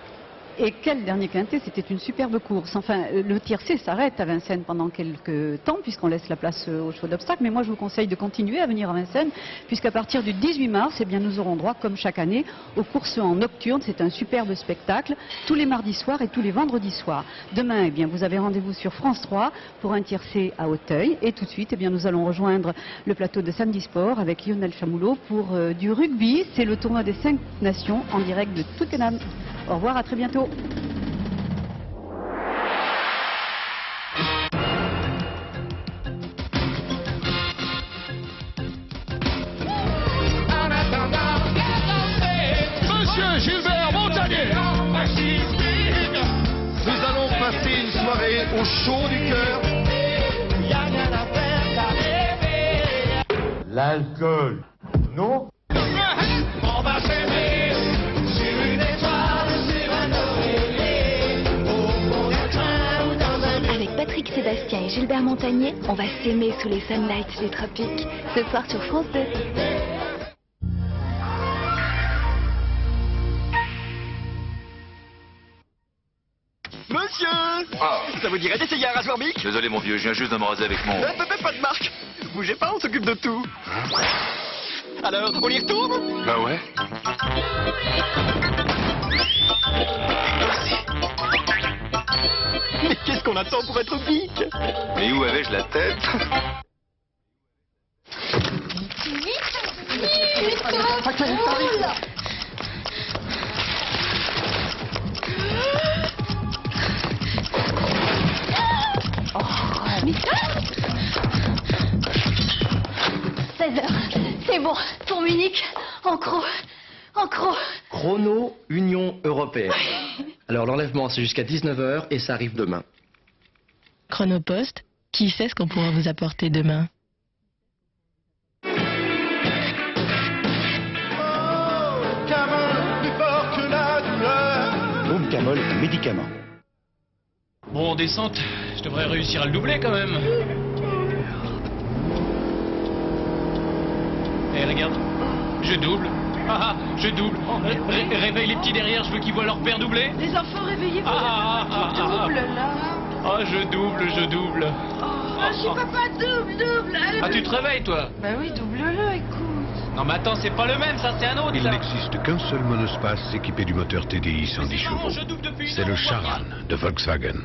Et quel dernier quintet, c'était une superbe course. Enfin, le tiercé s'arrête à Vincennes pendant quelques temps, puisqu'on laisse la place au show d'obstacles. Mais moi, je vous conseille de continuer à venir à Vincennes, puisqu'à partir du 18 mars, eh bien, nous aurons droit, comme chaque année, aux courses en nocturne. C'est un superbe spectacle, tous les mardis soirs et tous les vendredis soirs. Demain, eh bien, vous avez rendez-vous sur France 3 pour un tiercé à Auteuil. Et tout de suite, eh bien, nous allons rejoindre le plateau de Samedi Sport avec Lionel Chamoulot pour du rugby. C'est le tournoi des 5 nations en direct de Twickenham. Au revoir, à très bientôt. Monsieur Gilbert Montagnier, nous allons passer une soirée au chaud du cœur. L'alcool, non? On va s'aimer sur une étoile, sur un oreiller, au fond d'un train ou dans un... Avec Patrick Sébastien et Gilbert Montagnier, on va s'aimer sous les sunlights des tropiques. Ce soir sur France 2. Monsieur, ça vous dirait d'essayer un rasoir Bic? Désolé mon vieux, je viens juste de me raser avec mon... Pas de marque. Bougez pas, on s'occupe de tout. Alors, on y retourne? Bah ouais. Mais qu'est-ce qu'on attend pour être Bic? Mais où avais-je la tête? Bon, pour Munich, en croc. Chrono Union Européenne. Alors l'enlèvement c'est jusqu'à 19h et ça arrive demain. Chronopost, qui sait ce qu'on pourra vous apporter demain? Boom Camol, médicament. Bon, en descente, je devrais réussir à le doubler quand même. Eh, regarde, je double. Ah, je double. Réveille les petits derrière, je veux qu'ils voient leur père doubler. Les enfants, réveillez-vous. Double, là. Ah, je double. Vas-y, papa, double. Allez, Ah, tu te réveilles, toi? Bah oui, double-le, écoute. Non, mais attends, c'est pas le même, ça, c'est un autre. Il ça. n'existe qu'un seul monospace équipé du moteur TDI 110 chevaux. C'est le Charan de Volkswagen.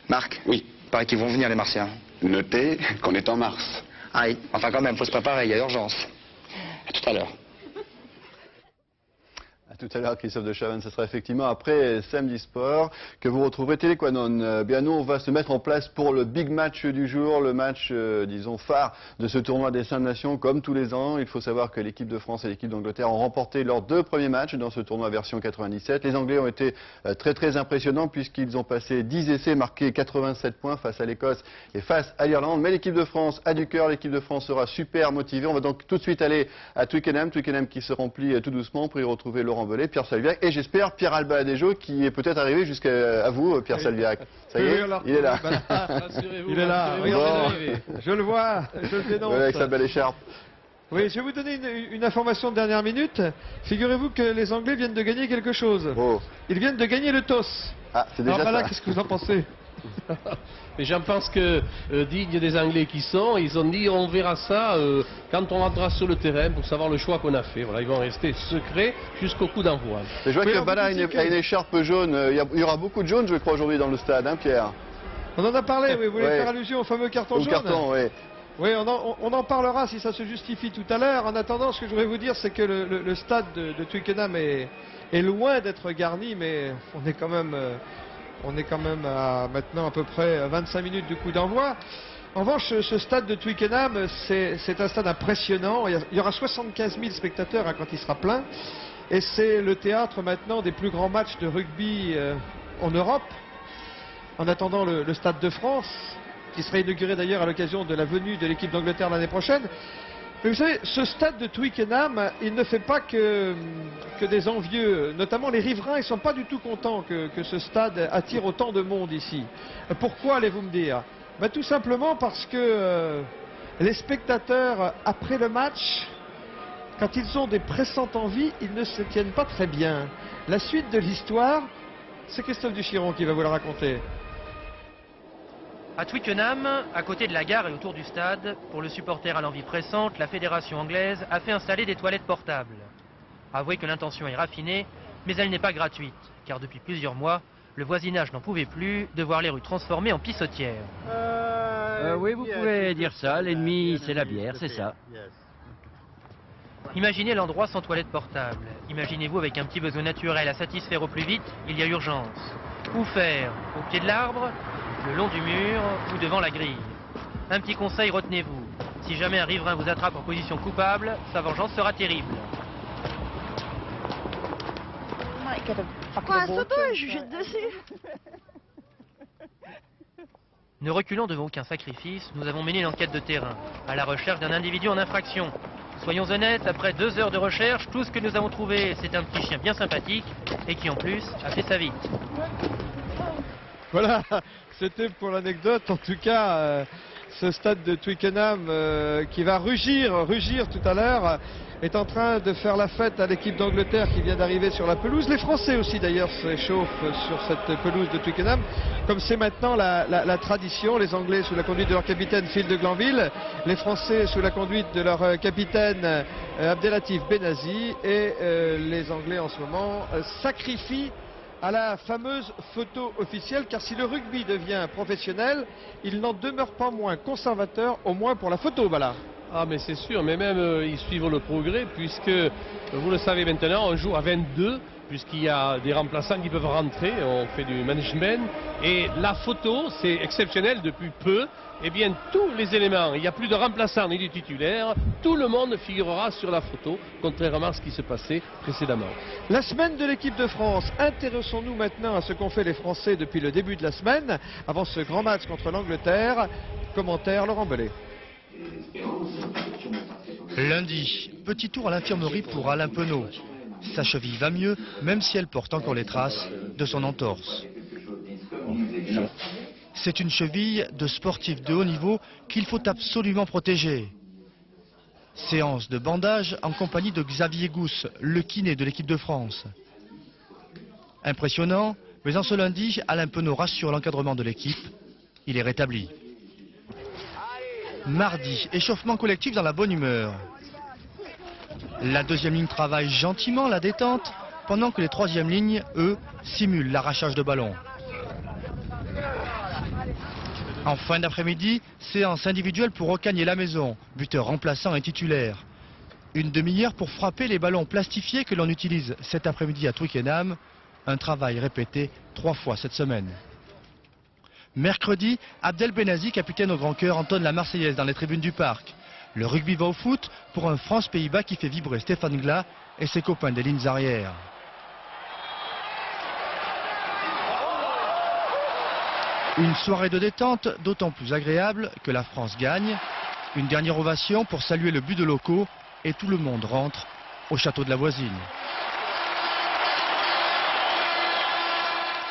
Marc, oui. Paraît qu'ils vont venir les Martiens. Notez qu'on est en mars. Ah oui. Enfin quand même, faut se préparer, il y a urgence. À tout à l'heure. À tout à l'heure, Christophe de Chavannes, ce sera effectivement après Samedi Sport que vous retrouverez Téléquanon. Bien nous, on va se mettre en place pour le big match du jour, le match, disons, phare de ce tournoi des 5 nations, comme tous les ans. Il faut savoir que l'équipe de France et l'équipe d'Angleterre ont remporté leurs 2 premiers matchs dans ce tournoi version 97. Les Anglais ont été très impressionnants puisqu'ils ont passé 10 essais, marqué 87 points face à l'Écosse et face à l'Irlande. Mais l'équipe de France a du cœur, l'équipe de France sera super motivée. On va donc tout de suite aller à Twickenham qui se remplit tout doucement pour y retrouver Laurent Bellet, Pierre Salviac et j'espère Pierre Alba Adejo qui est peut-être arrivé jusqu'à vous, Pierre Salviac. Ça y est, il est là. Il est là, regardez, je le vois, je le dénonce. Avec sa belle écharpe. Oui, je vais vous donner une information de dernière minute. Figurez-vous que les Anglais viennent de gagner quelque chose. Ils viennent de gagner le toss. Ah, c'est déjà Alors, ça. qu'est-ce que vous en pensez? Mais j'en pense que, dignes des Anglais qui sont, ils ont dit on verra ça quand on rentrera sur le terrain pour savoir le choix qu'on a fait. Voilà, ils vont rester secrets jusqu'au coup d'envoi. Je vois que Bala a une écharpe jaune. Il y aura beaucoup de jaunes, je crois, aujourd'hui dans le stade, hein, Pierre? On en a parlé, oui, vous voulez faire allusion au fameux carton jaune? Carton, oui. Oui, on en parlera si ça se justifie tout à l'heure. En attendant, ce que je voudrais vous dire, c'est que le stade de Twickenham est loin d'être garni, mais on est quand même à maintenant à peu près 25 minutes du coup d'envoi. En revanche, ce stade de Twickenham, c'est un stade impressionnant. Il y aura 75 000 spectateurs quand il sera plein. Et c'est le théâtre maintenant des plus grands matchs de rugby en Europe. En attendant le Stade de France, qui sera inauguré d'ailleurs à l'occasion de la venue de l'équipe d'Angleterre l'année prochaine. Mais vous savez, ce stade de Twickenham, il ne fait pas que des envieux. Notamment les riverains, ils ne sont pas du tout contents que ce stade attire autant de monde ici. Pourquoi, allez-vous me dire? Ben, tout simplement parce que les spectateurs, après le match, quand ils ont des pressantes envies, ils ne se tiennent pas très bien. La suite de l'histoire, c'est Christophe Duchiron qui va vous la raconter. À Twickenham, à côté de la gare et autour du stade, pour le supporter à l'envie pressante, la fédération anglaise a fait installer des toilettes portables. Avouez que l'intention est raffinée, mais elle n'est pas gratuite, car depuis plusieurs mois, le voisinage n'en pouvait plus de voir les rues transformées en pissotières. Oui, vous pouvez dire ça, l'ennemi c'est la bière, c'est ça. Imaginez l'endroit sans toilette portable. Imaginez-vous avec un petit besoin naturel à satisfaire au plus vite, il y a urgence. Où faire? Au pied de l'arbre, le long du mur ou devant la grille? Un petit conseil, retenez-vous. Si jamais un riverain vous attrape en position coupable, sa vengeance sera terrible. Quoi, ça doit, je jette dessus. Ne reculant devant aucun sacrifice, nous avons mené une enquête de terrain, à la recherche d'un individu en infraction. Soyons honnêtes, après 2 heures de recherche, tout ce que nous avons trouvé, c'est un petit chien bien sympathique, et qui en plus a fait sa vie. Voilà, c'était pour l'anecdote. En tout cas, ce stade de Twickenham qui va rugir tout à l'heure, est en train de faire la fête à l'équipe d'Angleterre qui vient d'arriver sur la pelouse. Les Français aussi d'ailleurs s'échauffent sur cette pelouse de Twickenham, comme c'est maintenant la tradition. Les Anglais sous la conduite de leur capitaine Phil de Glanville, les Français sous la conduite de leur capitaine Abdelatif Benazi, et les Anglais en ce moment sacrifient à la fameuse photo officielle, car si le rugby devient professionnel, il n'en demeure pas moins conservateur, au moins pour la photo. Voilà. Ah mais c'est sûr, mais même ils suivent le progrès, puisque vous le savez maintenant, on joue à 22, puisqu'il y a des remplaçants qui peuvent rentrer, on fait du management, et la photo, c'est exceptionnel depuis peu. Eh bien, tous les éléments, il n'y a plus de remplaçants ni de titulaires, tout le monde figurera sur la photo, contrairement à ce qui se passait précédemment. La semaine de l'équipe de France, intéressons-nous maintenant à ce qu'ont fait les Français depuis le début de la semaine, avant ce grand match contre l'Angleterre. Commentaire Laurent Bellet. Lundi, petit tour à l'infirmerie pour Alain Penaud. Sa cheville va mieux, même si elle porte encore les traces de son entorse. C'est une cheville de sportif de haut niveau qu'il faut absolument protéger. Séance de bandage en compagnie de Xavier Gousse, le kiné de l'équipe de France. Impressionnant, mais en ce lundi, Alain Penaud rassure l'encadrement de l'équipe. Il est rétabli. Mardi, échauffement collectif dans la bonne humeur. La deuxième ligne travaille gentiment la détente, pendant que les troisièmes lignes, eux, simulent l'arrachage de ballons. En fin d'après-midi, séance individuelle pour Ocagne et la maison, buteur remplaçant et titulaire. Une demi-heure pour frapper les ballons plastifiés que l'on utilise cet après-midi à Twickenham. Un travail répété 3 fois cette semaine. Mercredi, Abdel Benazi, capitaine au grand cœur, entonne la Marseillaise dans les tribunes du parc. Le rugby va au foot pour un France-Pays-Bas qui fait vibrer Stéphane Glas et ses copains des lignes arrières. Une soirée de détente d'autant plus agréable que la France gagne. Une dernière ovation pour saluer le but de locaux et tout le monde rentre au château de la voisine.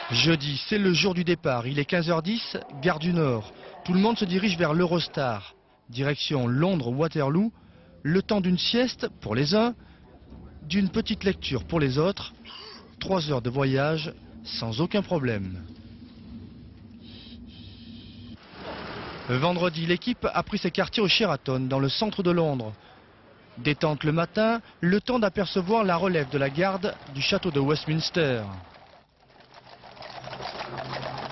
Jeudi, c'est le jour du départ. Il est 15h10, gare du Nord. Tout le monde se dirige vers l'Eurostar. Direction Londres-Waterloo. Le temps d'une sieste pour les uns, d'une petite lecture pour les autres. 3 heures de voyage sans aucun problème. Vendredi, l'équipe a pris ses quartiers au Sheraton, dans le centre de Londres. Détente le matin, le temps d'apercevoir la relève de la garde du château de Westminster.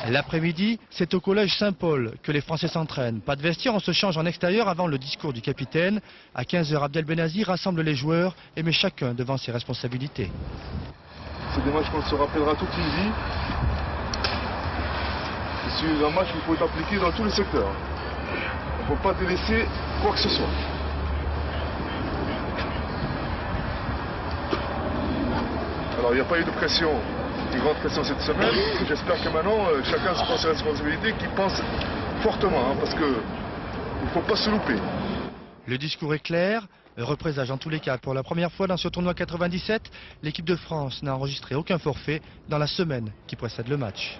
L'après-midi, c'est au collège Saint-Paul que les Français s'entraînent. Pas de vestiaire, on se change en extérieur avant le discours du capitaine. À 15h, Abdel Benazi rassemble les joueurs et met chacun devant ses responsabilités. C'est des matchs qu'on se rappellera toute une vie. C'est un match qu'il faut appliquer dans tous les secteurs. Il ne faut pas délaisser quoi que ce soit. Alors il n'y a pas eu de pression, une grande pression cette semaine. J'espère que maintenant chacun se prend ses responsabilités, qu'il pense fortement, parce qu'il ne faut pas se louper. Le discours est clair, représage en tous les cas pour la première fois dans ce tournoi 97, l'équipe de France n'a enregistré aucun forfait dans la semaine qui précède le match.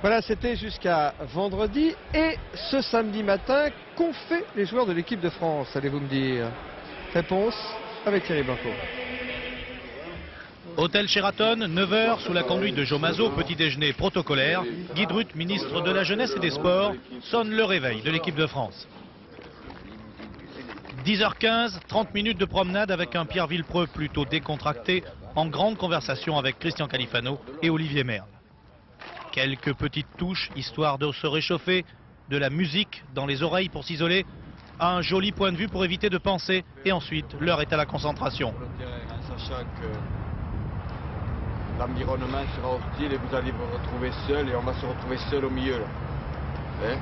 Voilà, c'était jusqu'à vendredi. Et ce samedi matin, qu'ont fait les joueurs de l'équipe de France, allez-vous me dire? Réponse avec Thierry Blanco. Hôtel Sheraton, 9h, sous la conduite de Jo Mazot, petit déjeuner protocolaire. Guy Drut, ministre de la Jeunesse et des Sports, sonne le réveil de l'équipe de France. 10h15, 30 minutes de promenade avec un Pierre Villepreux plutôt décontracté, en grande conversation avec Christian Califano et Olivier Merle. Quelques petites touches, histoire de se réchauffer, de la musique dans les oreilles pour s'isoler, un joli point de vue pour éviter de penser, et ensuite l'heure est à la concentration. Sachant que l'environnement sera hostile et vous allez vous retrouver seul et on va se retrouver seul au milieu. Là. Hein?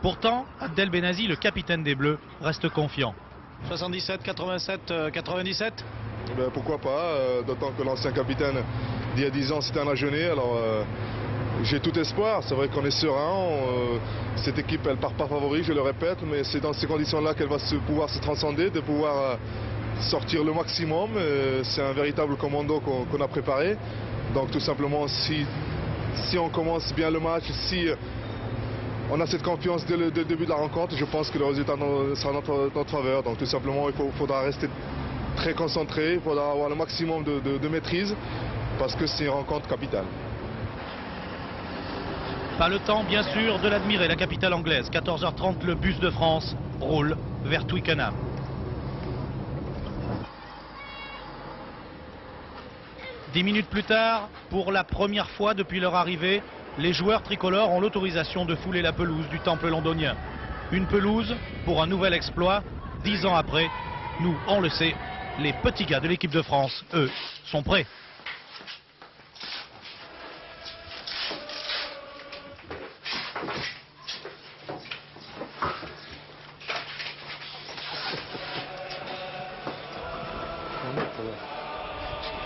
Pourtant, Abdel Benazi, le capitaine des Bleus, reste confiant. 77, 87, 97 ben, pourquoi pas, d'autant que l'ancien capitaine d'il y a 10 ans c'était un rajeuni, alors j'ai tout espoir. C'est vrai qu'on est serein, cette équipe elle part pas favori, je le répète, mais c'est dans ces conditions-là qu'elle va pouvoir se transcender, de pouvoir sortir le maximum. C'est un véritable commando qu'on a préparé. Donc tout simplement, si on commence bien le match, si on a cette confiance dès le début de la rencontre. Je pense que le résultat sera notre faveur. Donc tout simplement, il faudra rester très concentré, il faudra avoir le maximum de maîtrise parce que c'est une rencontre capitale. Pas le temps, bien sûr, de l'admirer, la capitale anglaise. 14h30, le bus de France roule vers Twickenham. Dix minutes plus tard, pour la première fois depuis leur arrivée, les joueurs tricolores ont l'autorisation de fouler la pelouse du temple londonien. Une pelouse pour un nouvel exploit. 10 ans après, nous, on le sait, les petits gars de l'équipe de France, eux, sont prêts.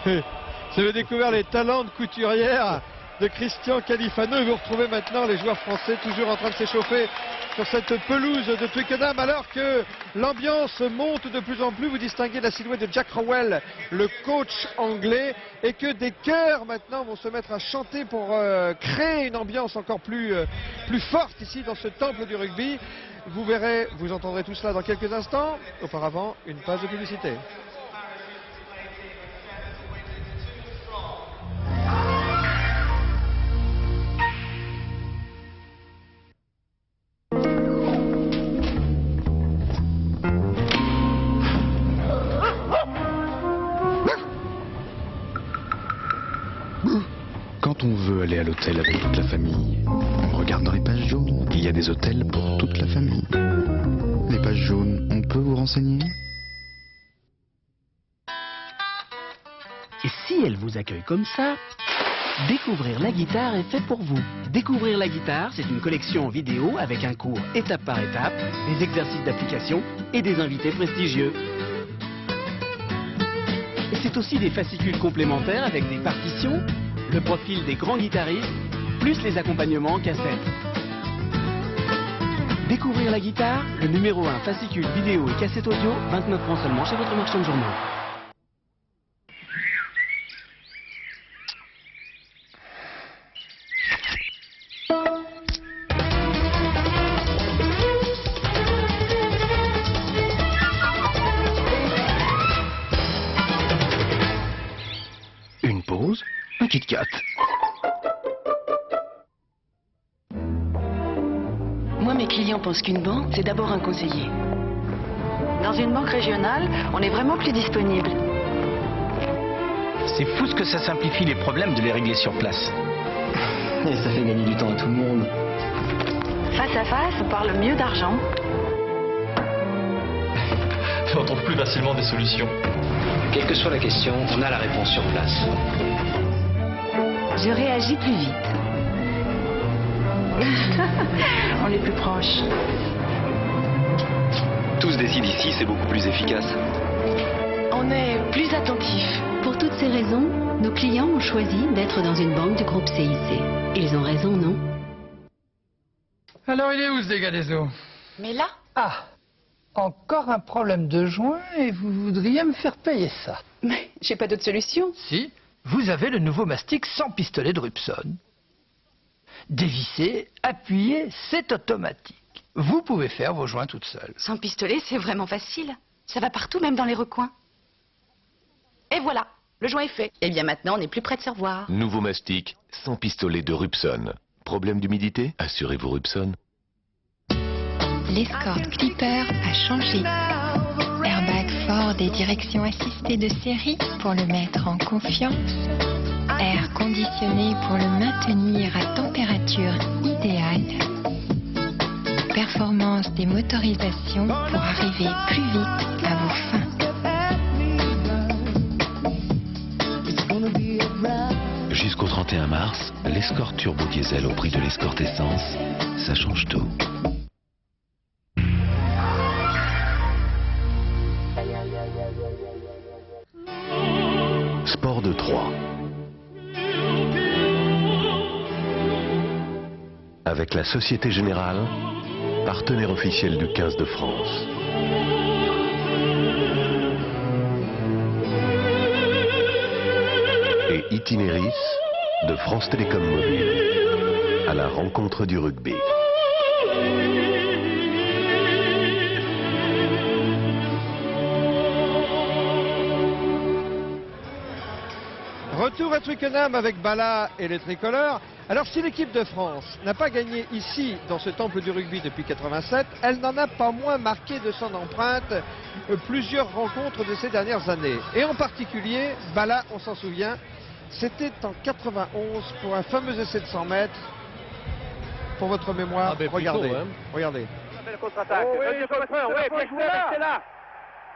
Vous avez découvert les talents de couturière de Christian Califano et vous retrouvez maintenant les joueurs français toujours en train de s'échauffer sur cette pelouse de Twickenham alors que l'ambiance monte de plus en plus. Vous distinguez la silhouette de Jack Rowell, le coach anglais, et que des chœurs maintenant vont se mettre à chanter pour créer une ambiance encore plus forte ici dans ce temple du rugby. Vous verrez, vous entendrez tout cela dans quelques instants. Auparavant, une page de publicité. Quand on veut aller à l'hôtel avec toute la famille, on regarde dans les pages jaunes. Il y a des hôtels pour toute la famille. Les pages jaunes, on peut vous renseigner? Et si elle vous accueille comme ça, Découvrir la guitare est fait pour vous. Découvrir la guitare, c'est une collection vidéo avec un cours étape par étape, des exercices d'application et des invités prestigieux. C'est aussi des fascicules complémentaires avec des partitions, le profil des grands guitaristes, plus les accompagnements en cassette. Découvrir la guitare, le numéro 1 fascicule vidéo et cassette audio, 29 francs seulement chez votre marchand de journaux. Une pause, un Kit Kat. Moi, mes clients pensent qu'une banque, c'est d'abord un conseiller. Dans une banque régionale, on est vraiment plus disponible. C'est fou ce que ça simplifie les problèmes de les régler sur place. Et ça fait gagner du temps à tout le monde. Face à face, on parle mieux d'argent. On trouve plus facilement des solutions. Quelle que soit la question, on a la réponse sur place. Je réagis plus vite. On est plus proche. Tout se décide ici, c'est beaucoup plus efficace. On est plus attentif. Pour toutes ces raisons, nos clients ont choisi d'être dans une banque du groupe CIC. Ils ont raison, non? Alors il est où ce dégât des eaux? Mais là? Ah, encore un problème de joint et vous voudriez me faire payer ça? Mais j'ai pas d'autre solution. Si, vous avez le nouveau mastic sans pistolet de Rupson. Dévisser, appuyer, c'est automatique. Vous pouvez faire vos joints toute seule. Sans pistolet, c'est vraiment facile. Ça va partout, même dans les recoins. Et voilà, le joint est fait. Et bien maintenant, on est plus près de se revoir. Nouveau mastic, sans pistolet de Rupson. Problème d'humidité? Assurez-vous Rupson. L'Escort Clipper a changé. Airbag fort des directions assistées de série pour le mettre en confiance. Air conditionné pour le maintenir à température idéale. Performance des motorisations pour arriver plus vite à vos fins. Jusqu'au 31 mars, l'Escort Turbo Diesel au prix de l'Escort Essence, ça change tout. Sport de Troyes. Avec la Société Générale, partenaire officiel du 15 de France. Et Itinéris de France Télécom Mobile, à la rencontre du rugby. retour à Twickenham avec Bala et les tricolores. Alors si l'équipe de France n'a pas gagné ici, dans ce temple du rugby depuis 87, elle n'en a pas moins marqué de son empreinte plusieurs rencontres de ces dernières années. Et en particulier, Bala, on s'en souvient, c'était en 91 pour un fameux essai de 100 mètres. Pour votre mémoire, regardez. Plutôt, hein. Regardez. Belle contre-attaque. Oh, oui,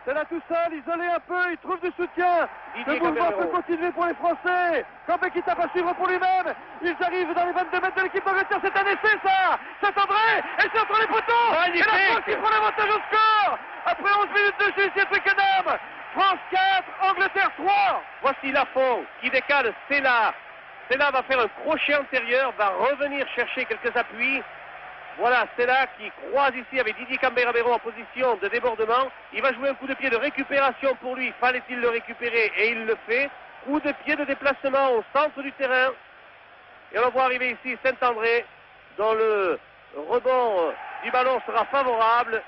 c'est là tout seul, isolé un peu, il trouve du soutien. Le mouvement peut continuer pour les Français. Campbell qui tape à suivre pour lui-même. Ils arrivent dans les 22 mètres de l'équipe d'Angleterre. C'est un essai, ça. Saint-André, et c'est entre les poteaux. Et la France qui prend l'avantage au score. Après 11 minutes de jeu ici à Twickenham. France 4, Angleterre 3. Voici Lafont qui décale Stella. Stella va faire un crochet antérieur, va revenir chercher quelques appuis. Voilà, Stella qui croise ici avec Didier Cambera-Béron en position de débordement. Il va jouer un coup de pied de récupération pour lui. Fallait-il le récupérer? Et il le fait. Coup de pied de déplacement au centre du terrain. Et on va voir arriver ici Saint-André, dont le rebond du ballon sera favorable.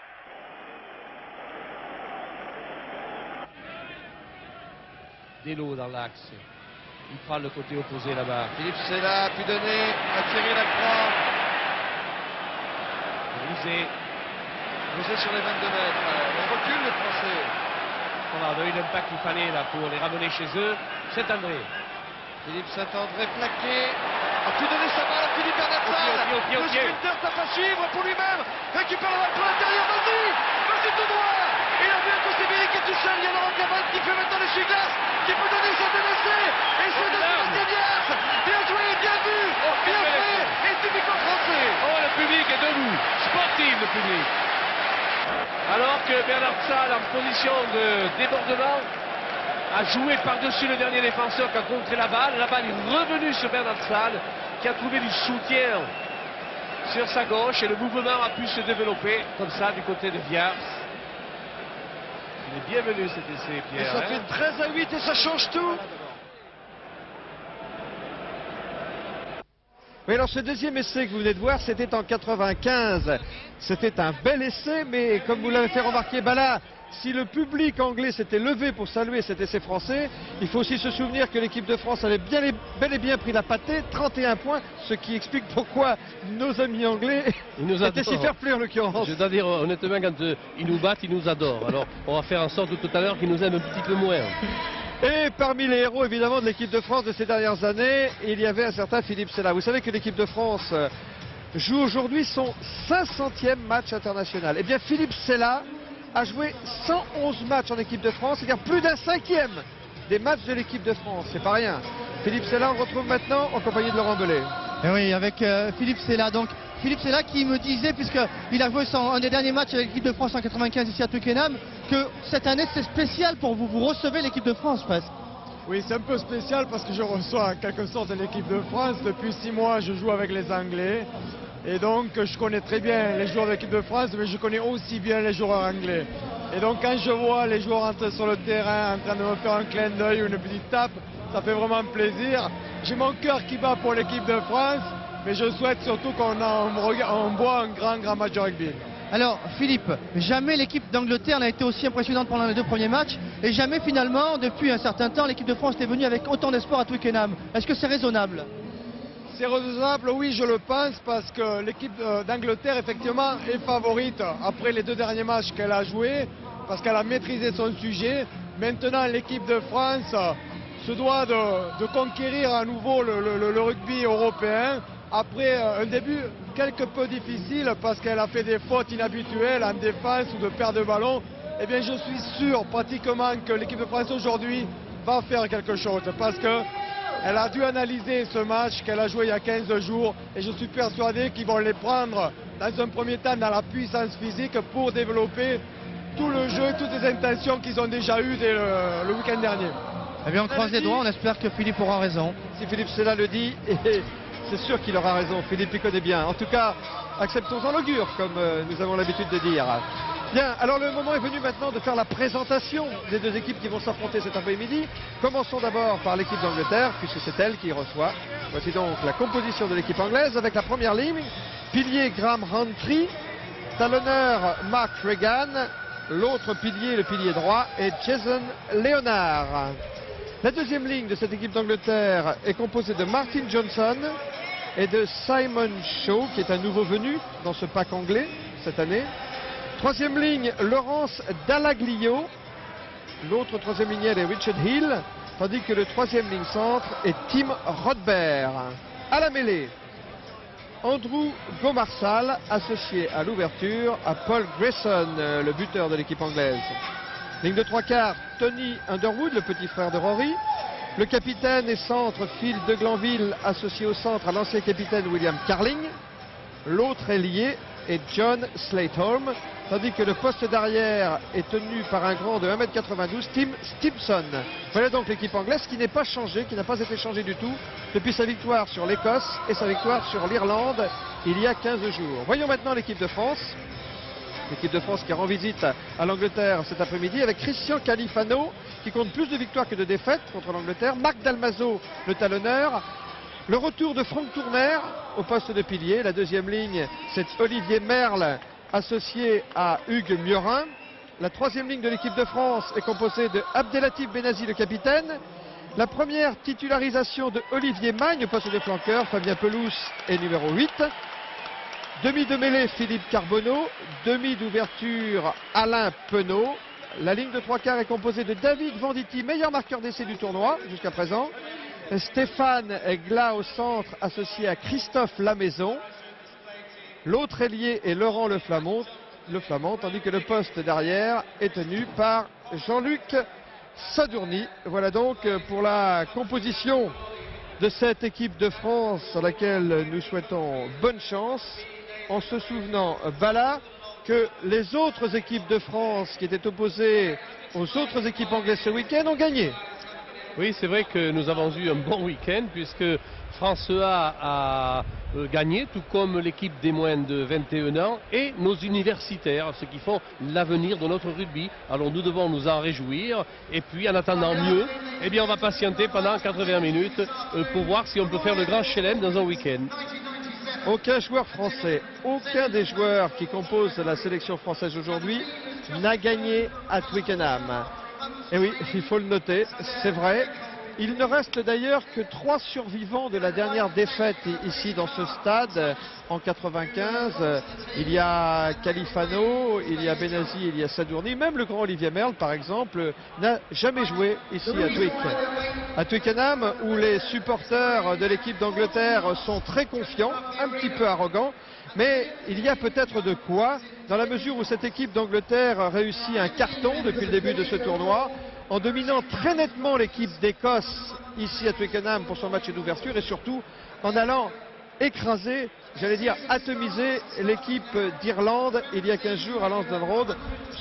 Delo dans l'axe. Il prend le côté opposé là-bas. Philippe Sella a pu donner à Thierry Lacroix. Rousset sur les 22 mètres. On recule les Français. On a eu l'impact qu'il fallait là pour les ramener chez eux. Saint-André. Philippe Saint-André plaqué. A pu donner sa balle à Philippe Bernard. Le sprinter tape à suivre pour lui-même. Récupère la balle pour l'intérieur. Vas-y tout droit. Il a vu un Kosebiri qui est tout seul. Il y a Laurent Cavale qui fait maintenant l'essuie-glace. Qui peut donner son délaissé. Et c'est de Sébastien. Bien joué, bien vu. Bien fait. Et typiquement français. Oh, le public est debout. Sportif, le public. Alors que Bernard Salle, en position de débordement, a joué par-dessus le dernier défenseur qui a contré la balle. La balle est revenue sur Bernard Salle, qui a trouvé du soutien sur sa gauche. Et le mouvement a pu se développer comme ça du côté de Viars. Il est bienvenu cet essai, Pierre. Et ça fait 13-8 et ça change tout. Oui, alors ce deuxième essai que vous venez de voir, c'était en 95. C'était un bel essai, mais comme vous l'avez fait remarquer, Bala, si le public anglais s'était levé pour saluer cet essai français, il faut aussi se souvenir que l'équipe de France avait bel et bien pris la pâtée, 31 points, ce qui explique pourquoi nos amis anglais étaient si fair-play en l'occurrence. Je dois dire honnêtement, quand ils nous battent, ils nous adorent. Alors on va faire en sorte tout à l'heure qu'ils nous aiment un petit peu moins. Et parmi les héros évidemment de l'équipe de France de ces dernières années, il y avait un certain Philippe Sella. Vous savez que l'équipe de France joue aujourd'hui son 500e match international. Eh bien Philippe Sella a joué 111 matchs en équipe de France, c'est-à-dire plus d'un cinquième des matchs de l'équipe de France. C'est pas rien. Philippe Sella, on le retrouve maintenant en compagnie de Laurent Belay. Et oui, avec Philippe Sella. Donc Philippe Sella qui me disait, puisqu'il a joué un des derniers matchs avec l'équipe de France en 95 ici à Twickenham, que cette année c'est spécial pour vous. Vous recevez l'équipe de France presque. Oui, c'est un peu spécial parce que je reçois en quelque sorte l'équipe de France. Depuis 6 mois, je joue avec les Anglais. Et donc, je connais très bien les joueurs de l'équipe de France, mais je connais aussi bien les joueurs anglais. Et donc, quand je vois les joueurs entrer sur le terrain, en train de me faire un clin d'œil ou une petite tape, ça fait vraiment plaisir. J'ai mon cœur qui bat pour l'équipe de France, mais je souhaite surtout qu'on voit un grand match de rugby. Alors, Philippe, jamais l'équipe d'Angleterre n'a été aussi impressionnante pendant les 2 premiers matchs, et jamais finalement, depuis un certain temps, l'équipe de France est venue avec autant d'espoir à Twickenham. Est-ce que c'est raisonnable ? C'est raisonnable, oui, je le pense, parce que l'équipe d'Angleterre, effectivement, est favorite après les 2 derniers matchs qu'elle a joués, parce qu'elle a maîtrisé son sujet. Maintenant, l'équipe de France se doit de conquérir à nouveau le rugby européen, après un début quelque peu difficile, parce qu'elle a fait des fautes inhabituelles en défense ou de perte de ballon. Eh bien, je suis sûr pratiquement que l'équipe de France aujourd'hui va faire quelque chose, parce que elle a dû analyser ce match qu'elle a joué il y a 15 jours et je suis persuadé qu'ils vont les prendre dans un premier temps dans la puissance physique pour développer tout le jeu, toutes les intentions qu'ils ont déjà eues dès le week-end dernier. Eh bien on croise les doigts, on espère que Philippe aura raison. Si Philippe Sella le dit, c'est sûr qu'il aura raison, Philippe il connaît bien. En tout cas, acceptons-en l'augure comme nous avons l'habitude de dire. Bien, alors le moment est venu maintenant de faire la présentation des 2 équipes qui vont s'affronter cet après-midi. Commençons d'abord par l'équipe d'Angleterre, puisque c'est elle qui reçoit. Voici donc la composition de l'équipe anglaise avec la première ligne. Pilier Graham Huntry, talonneur Mark Regan, l'autre pilier, le pilier droit, est Jason Leonard. La deuxième ligne de cette équipe d'Angleterre est composée de Martin Johnson et de Simon Shaw, qui est un nouveau venu dans ce pack anglais cette année. Troisième ligne, Laurence Dallaglio. L'autre troisième ligne est Richard Hill, tandis que le troisième ligne centre est Tim Rodberg. À la mêlée, Andrew Gomarsal, associé à l'ouverture à Paul Grayson, le buteur de l'équipe anglaise. Ligne de trois quarts, Tony Underwood, le petit frère de Rory. Le capitaine et centre, Phil de Glanville, associé au centre à l'ancien capitaine William Carling. L'autre ailier est John Slateholm, tandis que le poste d'arrière est tenu par un grand de 1m92, Tim Stimpson. Voilà donc l'équipe anglaise qui n'est pas changée, qui n'a pas été changée du tout depuis sa victoire sur l'Écosse et sa victoire sur l'Irlande il y a 15 jours. Voyons maintenant l'équipe de France. L'équipe de France qui rend visite à l'Angleterre cet après-midi avec Christian Califano qui compte plus de victoires que de défaites contre l'Angleterre. Marc Dalmazo, le talonneur. Le retour de Franck Tourner au poste de pilier. La deuxième ligne, c'est Olivier Merle associé à Hugues Miorin. La troisième ligne de l'équipe de France est composée de Abdelatif Benazi, le capitaine. La première titularisation de Olivier Magne au poste de flanqueur. Fabien Pelous est numéro 8. Demi de mêlée, Philippe Carbonneau. Demi d'ouverture, Alain Penaud. La ligne de trois quarts est composée de David Venditti, meilleur marqueur d'essai du tournoi jusqu'à présent. Stéphane Glas au centre, associé à Christophe Lamaison. L'autre ailier est Laurent Le Flamand, tandis que le poste d'arrière est tenu par Jean-Luc Sadourny. Voilà donc pour la composition de cette équipe de France à laquelle nous souhaitons bonne chance, en se souvenant, Bala, que les autres équipes de France qui étaient opposées aux autres équipes anglaises ce week-end ont gagné. Oui, c'est vrai que nous avons eu un bon week-end puisque France a gagné, tout comme l'équipe des moins de 21 ans et nos universitaires, ceux qui font l'avenir de notre rugby. Alors nous devons nous en réjouir et puis en attendant mieux, eh bien on va patienter pendant 80 minutes pour voir si on peut faire le grand chelem dans un week-end. Aucun joueur français, aucun des joueurs qui composent la sélection française aujourd'hui n'a gagné à Twickenham. Et oui, il faut le noter, c'est vrai. Il ne reste d'ailleurs que 3 survivants de la dernière défaite ici dans ce stade en 95. Il y a Califano, il y a Benazi, il y a Sadourny. Même le grand Olivier Merle, par exemple, n'a jamais joué ici à Twickenham, où les supporters de l'équipe d'Angleterre sont très confiants, un petit peu arrogants. Mais il y a peut-être de quoi, dans la mesure où cette équipe d'Angleterre réussit un carton depuis le début de ce tournoi, en dominant très nettement l'équipe d'Écosse ici à Twickenham pour son match d'ouverture et surtout en allant écraser, j'allais dire atomiser l'équipe d'Irlande il y a 15 jours à Lansdowne Road.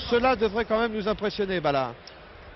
Cela devrait quand même nous impressionner, Bala.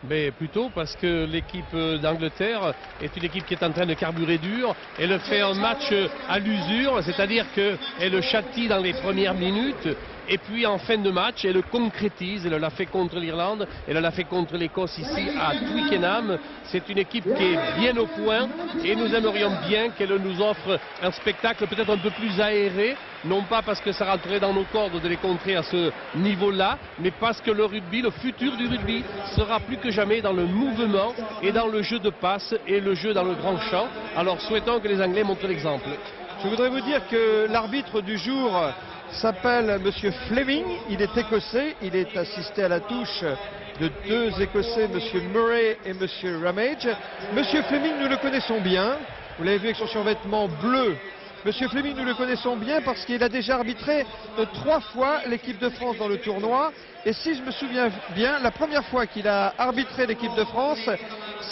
Mais plutôt parce que l'équipe d'Angleterre est une équipe qui est en train de carburer dur. Elle fait un match à l'usure, c'est-à-dire qu'elle châtie dans les premières minutes. Et puis en fin de match, elle concrétise. Elle l'a fait contre l'Irlande, elle l'a fait contre l'Écosse ici à Twickenham. C'est une équipe qui est bien au point et nous aimerions bien qu'elle nous offre un spectacle peut-être un peu plus aéré. Non pas parce que ça rentrerait dans nos cordes de les contrer à ce niveau-là, mais parce que le rugby, le futur du rugby, sera plus que jamais dans le mouvement et dans le jeu de passe et le jeu dans le grand champ. Alors souhaitons que les Anglais montrent l'exemple. Je voudrais vous dire que l'arbitre du jour s'appelle Monsieur Fleming, il est écossais, il est assisté à la touche de 2 écossais, Monsieur Murray et Monsieur Ramage. Monsieur Fleming, nous le connaissons bien, vous l'avez vu avec son survêtement bleu. Monsieur Fleming, nous le connaissons bien parce qu'il a déjà arbitré 3 fois l'équipe de France dans le tournoi. Et si je me souviens bien, la première fois qu'il a arbitré l'équipe de France,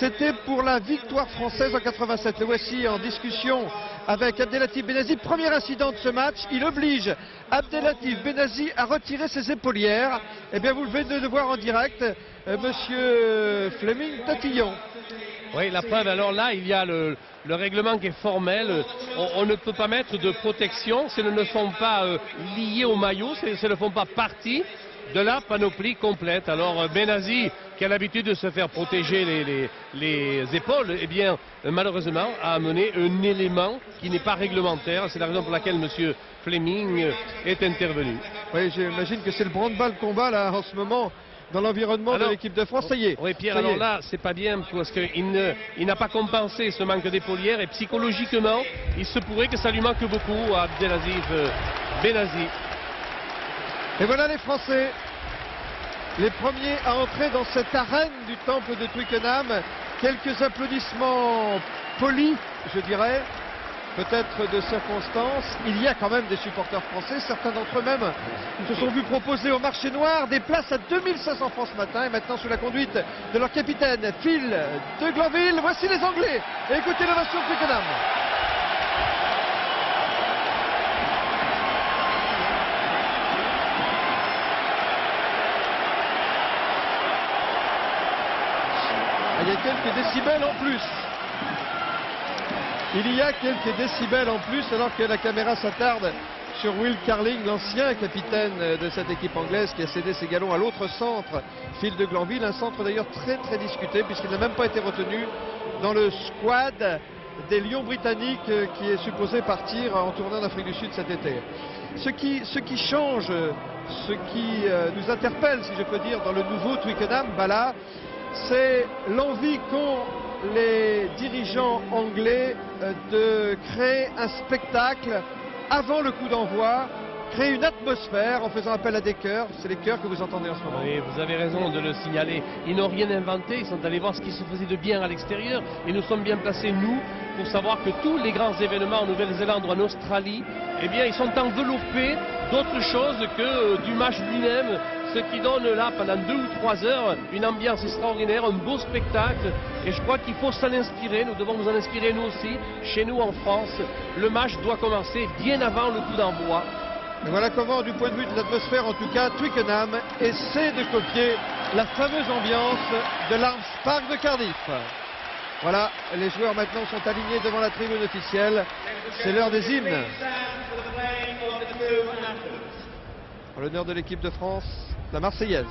c'était pour la victoire française en 87. Le voici en discussion avec Abdelatif Benazi. Premier incident de ce match, il oblige Abdelatif Benazi à retirer ses épaulières. Eh bien, vous venez de le voir en direct, Monsieur Fleming Tatillon. Oui, la preuve, alors là, il y a le règlement qui est formel. On ne peut pas mettre de protection si elles ne sont pas liées au maillot, si elles ne font pas partie de la panoplie complète. Alors Benazi, qui a l'habitude de se faire protéger les épaules, eh bien malheureusement a amené un élément qui n'est pas réglementaire. C'est la raison pour laquelle M. Fleming est intervenu. Oui, j'imagine que c'est le branle-bas combat là en ce moment dans l'environnement de l'équipe de France. Ça y est. Oui, Pierre, ça y est. alors là, c'est pas bien parce qu'il n'a pas compensé ce manque d'épaulière et psychologiquement, il se pourrait que ça lui manque beaucoup à Abdelaziz Benazi. Et voilà les Français, les premiers à entrer dans cette arène du temple de Twickenham. Quelques applaudissements polis, je dirais, peut-être de circonstance. Il y a quand même des supporters français, certains d'entre eux même se sont vus proposer au marché noir des places à 2500 francs ce matin, et maintenant sous la conduite de leur capitaine Phil de Glanville. Voici les Anglais, et écoutez l'ovation de Twickenham. Il y a quelques décibels en plus. Il y a quelques décibels en plus alors que la caméra s'attarde sur Will Carling, l'ancien capitaine de cette équipe anglaise qui a cédé ses galons à l'autre centre, Phil de Glanville, un centre d'ailleurs très discuté puisqu'il n'a même pas été retenu dans le squad des Lions britanniques qui est supposé partir en tournée en Afrique du Sud cet été. Ce qui change, ce qui nous interpelle, si je peux dire, dans le nouveau Twickenham, là, c'est l'envie qu'ont les dirigeants anglais de créer un spectacle avant le coup d'envoi, créer une atmosphère en faisant appel à des chœurs. C'est les chœurs que vous entendez en ce moment. Oui, vous avez raison de le signaler. Ils n'ont rien inventé, ils sont allés voir ce qui se faisait de bien à l'extérieur et nous sommes bien placés, nous, pour savoir que tous les grands événements en Nouvelle-Zélande ou en Australie, eh bien, ils sont enveloppés d'autre chose que du match lui-même, ce qui donne là, pendant 2 ou 3 heures, une ambiance extraordinaire, un beau spectacle. Et je crois qu'il faut s'en inspirer, nous devons nous en inspirer nous aussi, chez nous en France. Le match doit commencer bien avant le coup d'envoi. Et voilà comment, du point de vue de l'atmosphère, en tout cas, Twickenham essaie de copier la fameuse ambiance de l'Arms Park de Cardiff. Voilà, les joueurs maintenant sont alignés devant la tribune officielle. C'est l'heure des hymnes. En l'honneur de l'équipe de France, la Marseillaise.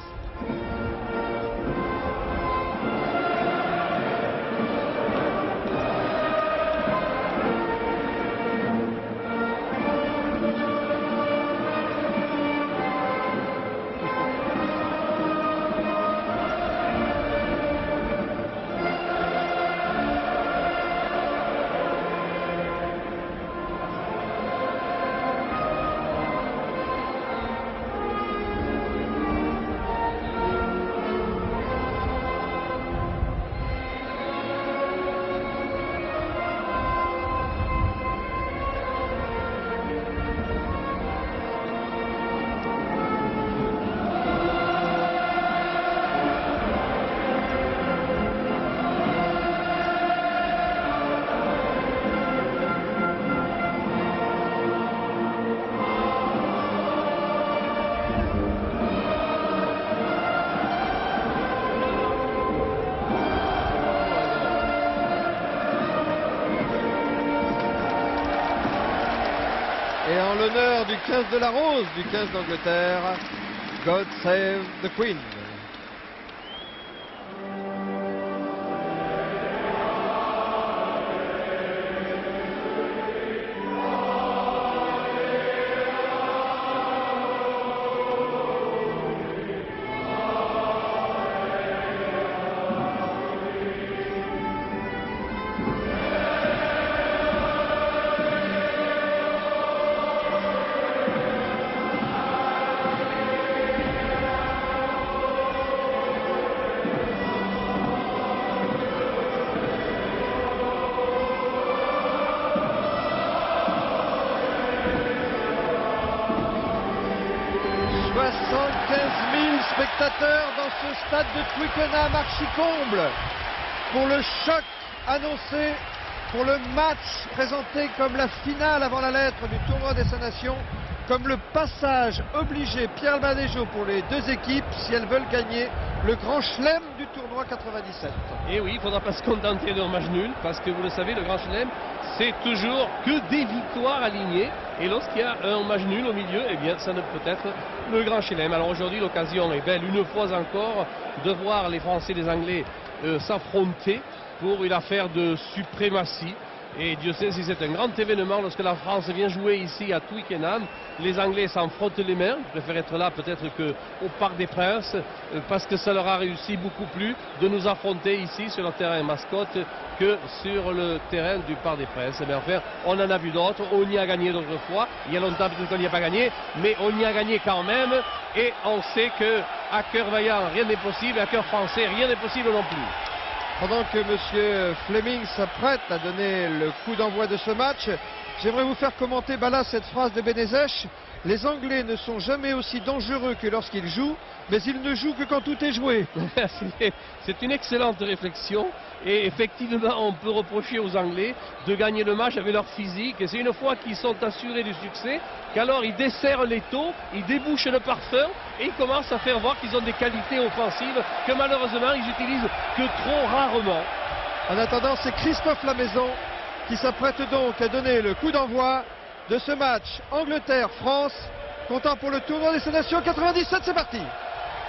Et en l'honneur du 15 de la Rose, du 15 d'Angleterre, God Save the Queen. Spectateurs dans ce stade de Twickenham archi-comble pour le choc annoncé, pour le match présenté comme la finale avant la lettre du tournoi des 5 Nations, comme le passage obligé Pierre Badejo pour les deux équipes si elles veulent gagner le grand chelem du tournoi 97. Et oui, il ne faudra pas se contenter d'un match nul parce que vous le savez, le grand chelem, c'est toujours que des victoires alignées. Et lorsqu'il y a un match nul au milieu, eh bien ça ne peut être le grand chelem. Alors aujourd'hui, l'occasion est belle une fois encore de voir les Français et les Anglais s'affronter pour une affaire de suprématie. Et Dieu sait si c'est un grand événement lorsque la France vient jouer ici à Twickenham. Les Anglais s'en frottent les mains. Ils préfèrent être là peut-être qu'au Parc des Princes parce que ça leur a réussi beaucoup plus de nous affronter ici sur le terrain mascotte que sur le terrain du Parc des Princes. Mais enfin, on en a vu d'autres. On y a gagné d'autres fois. Il y a longtemps peut-être qu'on n'y a pas gagné, mais on y a gagné quand même. Et on sait qu'à cœur vaillant, rien n'est possible. À cœur français, rien n'est possible non plus. Pendant que M. Fleming s'apprête à donner le coup d'envoi de ce match, j'aimerais vous faire commenter là, cette phrase de Benezech. Les Anglais ne sont jamais aussi dangereux que lorsqu'ils jouent, mais ils ne jouent que quand tout est joué. C'est une excellente réflexion. Et effectivement, on peut reprocher aux Anglais de gagner le match avec leur physique. Et c'est une fois qu'ils sont assurés du succès qu'alors ils desserrent les taux, ils débouchent le parfum et ils commencent à faire voir qu'ils ont des qualités offensives que malheureusement ils utilisent que trop rarement. En attendant, c'est Christophe Lamaison qui s'apprête donc à donner le coup d'envoi de ce match Angleterre-France, comptant pour le tournoi des Nations 97. C'est parti.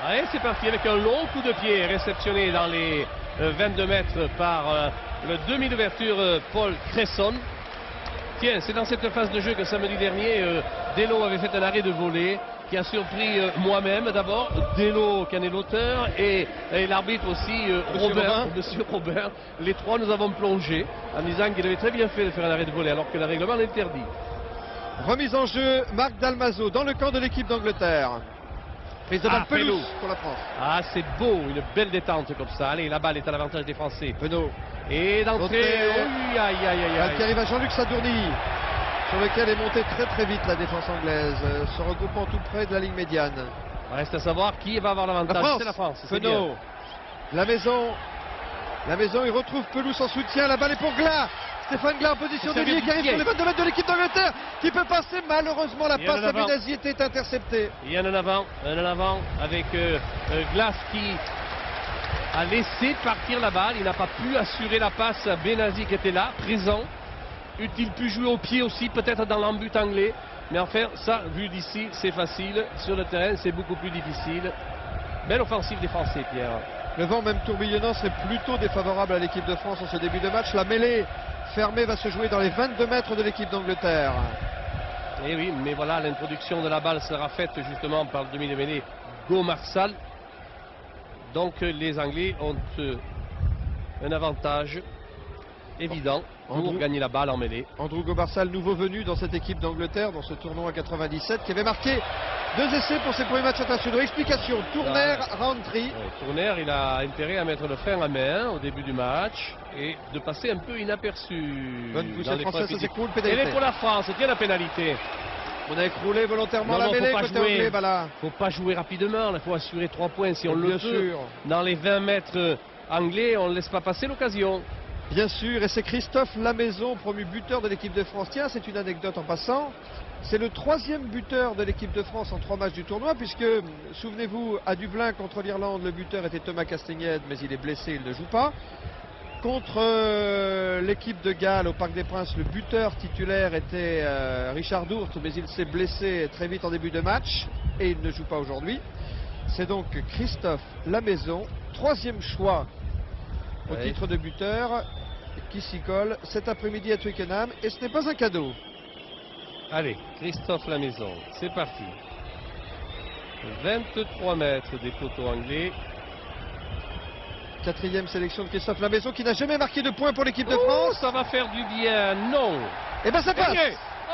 Allez, c'est parti avec un long coup de pied réceptionné dans les 22 mètres par le demi d'ouverture Paul Cresson. Tiens, c'est dans cette phase de jeu que samedi dernier, Delo avait fait un arrêt de volée qui a surpris moi-même d'abord, Delo qui en est l'auteur et l'arbitre aussi, Monsieur Robin. Les trois nous avons plongé en disant qu'il avait très bien fait de faire un arrêt de volée alors que le règlement l'interdit. Remise en jeu, Marc Dalmazo dans le camp de l'équipe d'Angleterre. Prise de balle pelouse pour la France. Ah, c'est beau, une belle détente comme ça. Allez, la balle est à l'avantage des Français. Penaud. Et d'entrée, balle qui arrive à Jean-Luc Sadourny, sur lequel est montée très très vite la défense anglaise, se regroupant tout près de la ligne médiane. Reste à savoir qui va avoir l'avantage. C'est la France. Penaud. La maison, il retrouve Pelouse en soutien. La balle est pour Glas. Stéphane Glas en position déviée qui arrive sur les 22 mètres de l'équipe d'Angleterre, qui peut passer. Malheureusement, la passe à Benazi était interceptée. Il y en a un avant avec Glas qui a laissé partir la balle. Il n'a pas pu assurer la passe à Benazi qui était là, présent. Eût-il pu jouer au pied aussi, peut-être dans l'embut anglais. Mais enfin, ça, vu d'ici, c'est facile. Sur le terrain, c'est beaucoup plus difficile. Belle offensive des Français, Pierre. Le vent, même tourbillonnant, serait plutôt défavorable à l'équipe de France en ce début de match. La mêlée fermée va se jouer dans les 22 mètres de l'équipe d'Angleterre. Et oui, mais voilà, l'introduction de la balle sera faite justement par le demi de mêlée Go-Marsal. Donc les Anglais ont un avantage évident pour gagner la balle en mêlée. Andrew Go-Marsal, nouveau venu dans cette équipe d'Angleterre, dans ce tournoi à 97, qui avait marqué 2 essais pour ses premiers matchs internationaux. Explication, Tournaire, Roundtree. Tournaire, il a intérêt à mettre le frein à main au début du match et de passer un peu inaperçu. Bonne poussée française, ça s'écroule, pénalité. Elle est pour la France, tiens la pénalité. On a écroulé volontairement la mêlée côté anglais, Bala. Faut pas jouer rapidement, il faut assurer 3 points si on le peut. Dans les 20 mètres anglais, on ne laisse pas passer l'occasion. Bien sûr, et c'est Christophe Lamaison, promu buteur de l'équipe de France. Tiens, c'est une anecdote en passant. C'est le 3e buteur de l'équipe de France en 3 matchs du tournoi, puisque, souvenez-vous, à Dublin contre l'Irlande, le buteur était Thomas Castagnède, mais il est blessé, il ne joue pas. Contre l'équipe de Galles au Parc des Princes, le buteur titulaire était Richard Dourte, mais il s'est blessé très vite en début de match et il ne joue pas aujourd'hui. C'est donc Christophe Lamaison, 3e choix au titre de buteur, qui s'y colle cet après-midi à Twickenham, et ce n'est pas un cadeau. Allez, Christophe Lamaison, c'est parti. 23 mètres des poteaux anglais. 4e sélection de Christophe Lamaison, qui n'a jamais marqué de points pour l'équipe de France. Ça va faire du bien, non. Eh bien ça passe.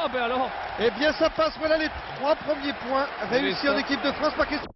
Ah ben alors. Eh bien ça passe, voilà les 3 premiers points réussis en équipe de France par Christophe.